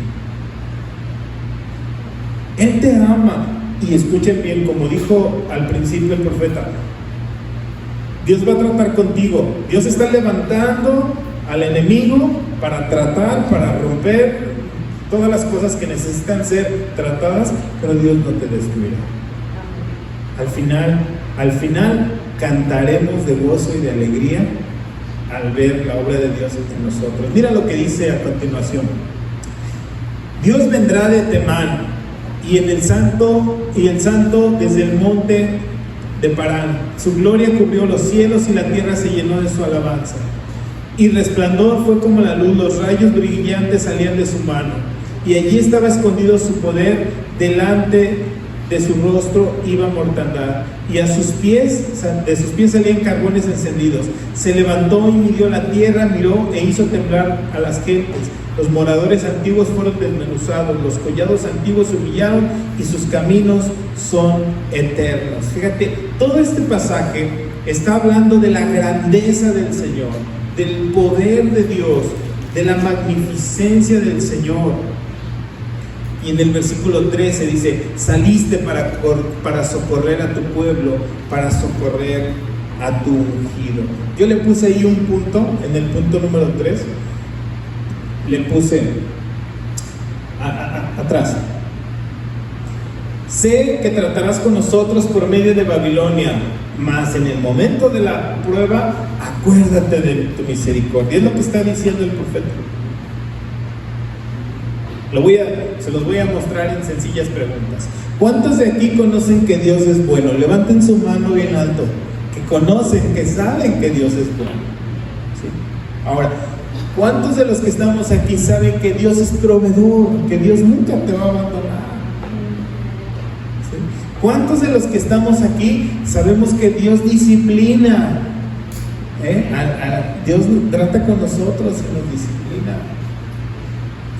Él te ama. Y escuchen bien, como dijo al principio el profeta, Dios va a tratar contigo. Dios está levantando al enemigo para tratar, para romper todas las cosas que necesitan ser tratadas, pero Dios no te destruirá. Al final cantaremos de gozo y de alegría al ver la obra de Dios en nosotros. Mira lo que dice a continuación. Dios vendrá de Temán y el santo desde el monte de Parán. Su gloria cubrió los cielos y la tierra se llenó de su alabanza. Y resplandor fue como la luz, los rayos brillantes salían de su mano. Y allí estaba escondido su poder, delante de su rostro iba mortandad, y de sus pies salían carbones encendidos. Se levantó y midió la tierra, miró e hizo temblar a las gentes. Los moradores antiguos fueron desmenuzados, los collados antiguos se humillaron, y sus caminos son eternos. Fíjate, todo este pasaje está hablando de la grandeza del Señor, del poder de Dios, de la magnificencia del Señor. Y en el versículo 13 dice, saliste para socorrer a tu pueblo, para socorrer a tu ungido. Yo le puse ahí un punto, en el punto número 3, le puse atrás. Sé que tratarás con nosotros por medio de Babilonia, mas en el momento de la prueba, acuérdate de tu misericordia. Es lo que está diciendo el profeta. Se los voy a mostrar en sencillas preguntas. ¿Cuántos de aquí conocen que Dios es bueno? Levanten su mano bien alto. Que conocen, que saben que Dios es bueno. ¿Sí? Ahora, ¿cuántos de los que estamos aquí saben que Dios es proveedor, que Dios nunca te va a abandonar? ¿Sí? ¿Cuántos de los que estamos aquí sabemos que Dios disciplina? Dios trata con nosotros y nos disciplina.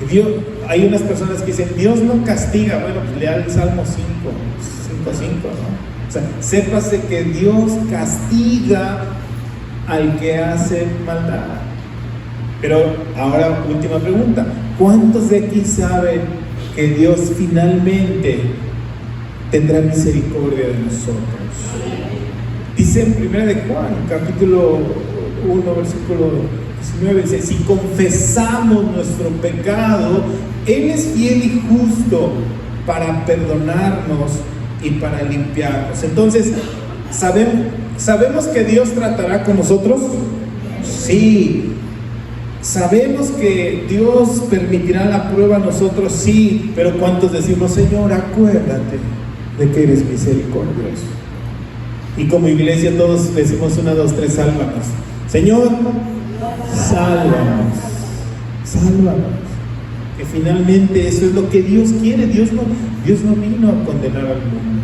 Dios, hay unas personas que dicen, Dios no castiga. Bueno, pues lea el Salmo 5:5, ¿no? O sea, sépase que Dios castiga al que hace maldad. Pero ahora, última pregunta: ¿cuántos de aquí saben que Dios finalmente tendrá misericordia de nosotros? Dice en 1 de Juan, capítulo 1, versículo 19, dice: si confesamos nuestro pecado, Él es fiel y justo para perdonarnos y para limpiarnos. Entonces, ¿sabemos que Dios tratará con nosotros? Sí. ¿Sabemos que Dios permitirá la prueba a nosotros? Sí. Pero ¿cuántos decimos, Señor, acuérdate de que eres misericordioso? Y como iglesia todos decimos 1, 2, 3, sálvanos. Señor, sálvanos, sálvanos. Que finalmente eso es lo que Dios quiere. Dios no vino a condenar al mundo.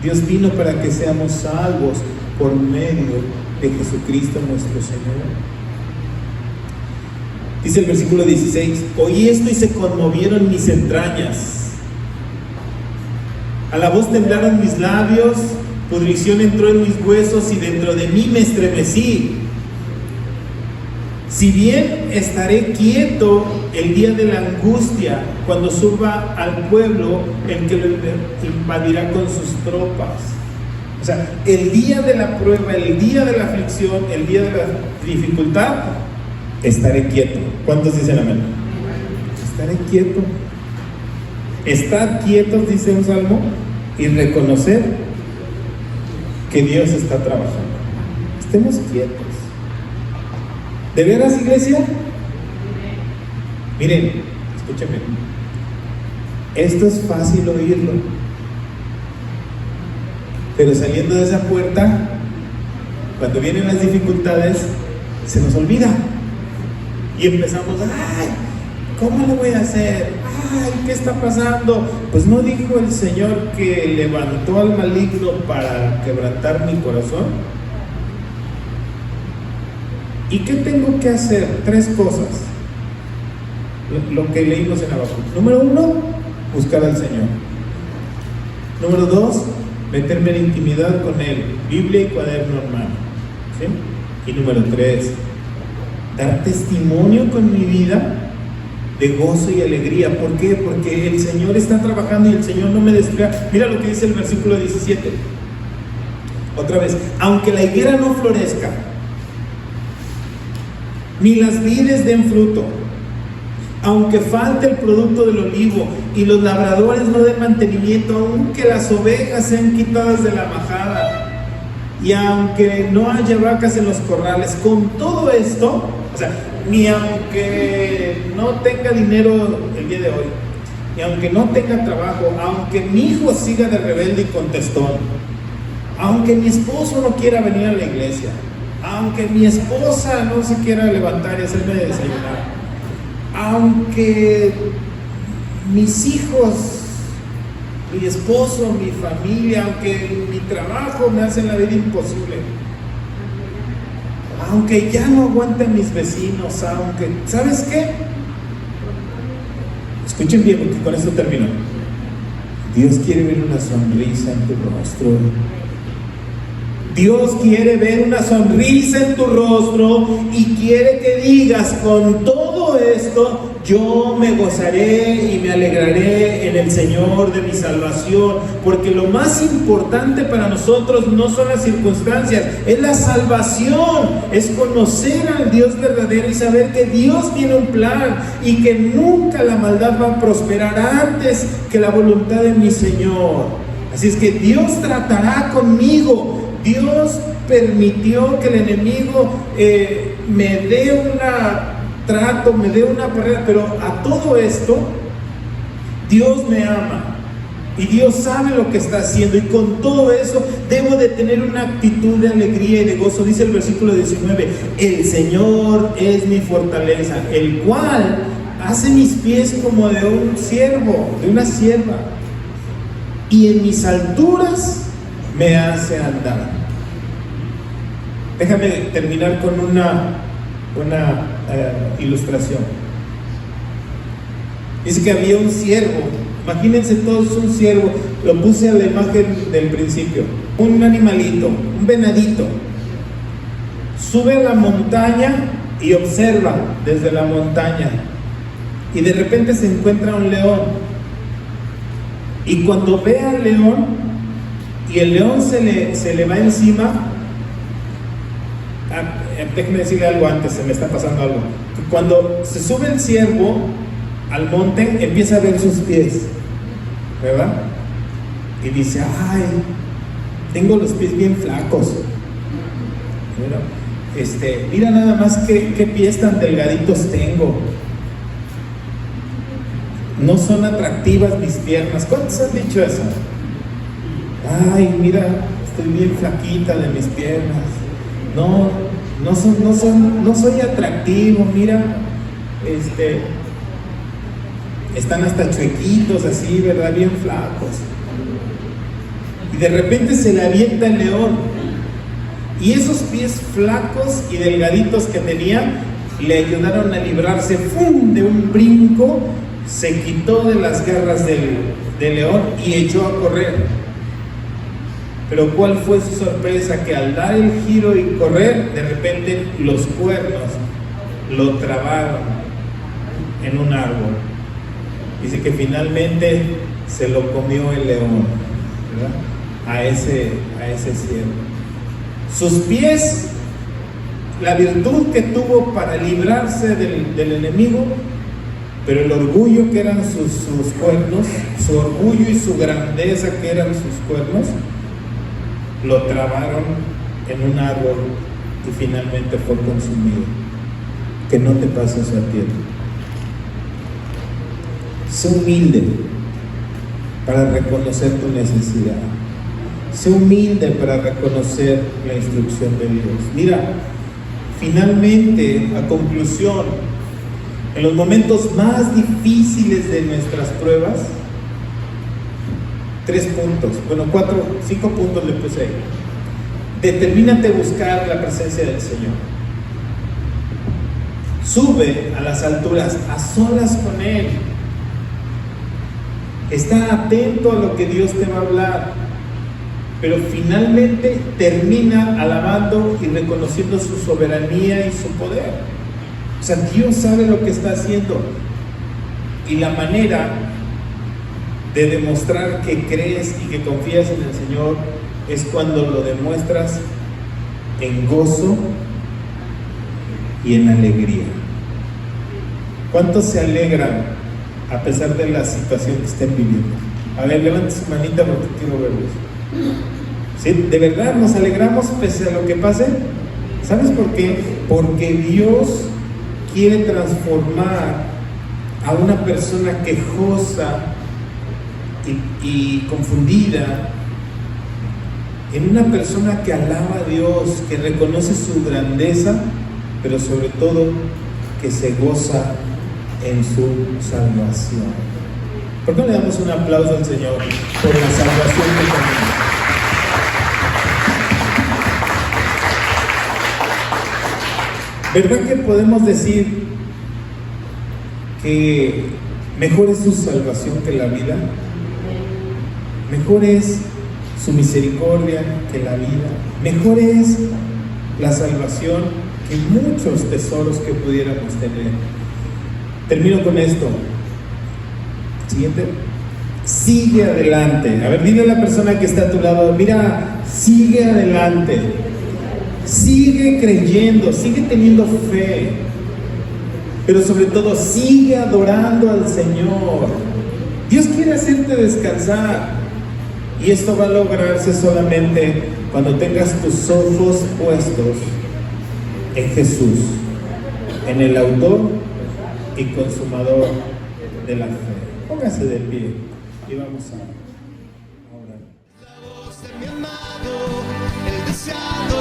Dios vino para que seamos salvos por medio de Jesucristo nuestro Señor. Dice el versículo 16: oí esto y se conmovieron mis entrañas. A la voz temblaron mis labios, pudrición entró en mis huesos y dentro de mí me estremecí. Si bien estaré quieto el día de la angustia, cuando suba al pueblo el que lo invadirá con sus tropas. O sea, el día de la prueba, el día de la aflicción, el día de la dificultad, estaré quieto. ¿Cuántos dicen amén? Estaré quieto. Estar quietos, dice un salmo, y reconocer que Dios está trabajando. Estemos quietos. ¿De veras, iglesia? Miren, escúchenme. Esto es fácil oírlo, pero saliendo de esa puerta, cuando vienen las dificultades, se nos olvida. Y empezamos, ay, ¿cómo lo voy a hacer? Ay, ¿qué está pasando? Pues no dijo el Señor que levantó al maligno para quebrantar mi corazón. ¿Y qué tengo que hacer? 3 cosas. Lo que leímos en Habacuc. Número 1, buscar al Señor. Número 2, meterme en intimidad con Él. Biblia y cuaderno en mano. ¿Sí? Y número 3, dar testimonio con mi vida de gozo y alegría. ¿Por qué? Porque el Señor está trabajando y el Señor no me descuida. Mira lo que dice el versículo 17. Otra vez: aunque la higuera no florezca, ni las vides den fruto, aunque falte el producto del olivo y los labradores no den mantenimiento, aunque las ovejas sean quitadas de la majada y aunque no haya vacas en los corrales, con todo esto, o sea, ni aunque no tenga dinero el día de hoy, ni aunque no tenga trabajo, aunque mi hijo siga de rebelde y contestón, aunque mi esposo no quiera venir a la iglesia, aunque mi esposa no se quiera levantar y hacerme desayunar, aunque mis hijos, mi esposo, mi familia, aunque mi trabajo me hace la vida imposible, aunque ya no aguanten mis vecinos, aunque, ¿sabes qué? Escuchen bien, porque con esto termino. Dios quiere ver una sonrisa en tu rostro. Dios quiere ver una sonrisa en tu rostro y quiere que digas: con todo esto yo me gozaré y me alegraré en el Señor de mi salvación, porque lo más importante para nosotros no son las circunstancias, es la salvación, es conocer al Dios verdadero y saber que Dios tiene un plan y que nunca la maldad va a prosperar antes que la voluntad de mi Señor. Así es que Dios tratará conmigo. Dios permitió que el enemigo me dé me dé una barrera, pero a todo esto Dios me ama Y Dios sabe lo que está haciendo, y con todo eso debo de tener una actitud de alegría y de gozo. Dice el versículo 19: el Señor es mi fortaleza, el cual hace mis pies como de un siervo, de una sierva, y en mis alturas me hace andar. Déjame terminar con una ilustración. Dice que había un ciervo. Imagínense todos un ciervo. Lo puse a la imagen del principio. Un animalito, un venadito. Sube a la montaña y observa desde la montaña. Y de repente se encuentra un león. Y cuando ve al león, y el león se le va encima. Déjeme decirle algo antes, se me está pasando algo. Cuando se sube el ciervo al monte, empieza a ver sus pies, ¿verdad? Y dice: ay, tengo los pies bien flacos. Mira nada más qué pies tan delgaditos tengo. No son atractivas mis piernas. ¿Cuántos han dicho eso? Ay, mira, estoy bien flaquita de mis piernas. No soy atractivo, mira, están hasta chuequitos así, ¿verdad? Bien flacos. Y de repente se le avienta el león, y esos pies flacos y delgaditos que tenía le ayudaron a librarse, ¡fum!, de un brinco. Se quitó de las garras del león y echó a correr. Pero ¿cuál fue su sorpresa? Que al dar el giro y correr, de repente los cuernos lo trabaron en un árbol. Dice que finalmente se lo comió el león, ¿verdad? A ese ciervo. Sus pies, la virtud que tuvo para librarse del enemigo, pero el orgullo que eran sus cuernos, su orgullo y su grandeza que eran sus cuernos, lo trabaron en un árbol y finalmente fue consumido. Que no te pase eso a ti. Sé humilde para reconocer tu necesidad. Sé humilde para reconocer la instrucción de Dios. Mira, finalmente, a conclusión, en los momentos más difíciles de nuestras pruebas, 3 puntos, bueno, 5 puntos le puse ahí. Determínate a buscar la presencia del Señor. Sube a las alturas, a solas con Él. Está atento a lo que Dios te va a hablar, pero finalmente termina alabando y reconociendo su soberanía y su poder. O sea, Dios sabe lo que está haciendo, y la manera de demostrar que crees y que confías en el Señor es cuando lo demuestras en gozo y en alegría. ¿Cuántos se alegran a pesar de la situación que estén viviendo? A ver, levante su manita porque quiero verlos. ¿Sí? ¿De verdad nos alegramos pese a lo que pase? ¿Sabes por qué? Porque Dios quiere transformar a una persona quejosa y confundida en una persona que alaba a Dios, que reconoce su grandeza, pero sobre todo que se goza en su salvación. ¿Por qué no le damos un aplauso al Señor por la salvación que tenemos? ¿Verdad que podemos decir que mejor es su salvación que la vida? Mejor es su misericordia que la vida. Mejor es la salvación que muchos tesoros que pudiéramos tener. Termino con esto. Siguiente. Sigue adelante. A ver, dile a la persona que está a tu lado: mira, sigue adelante. Sigue creyendo, sigue teniendo fe, pero sobre todo sigue adorando al Señor. Dios quiere hacerte descansar, y esto va a lograrse solamente cuando tengas tus ojos puestos en Jesús, en el autor y consumador de la fe. Póngase de pie y vamos a Mi amado, el deseado.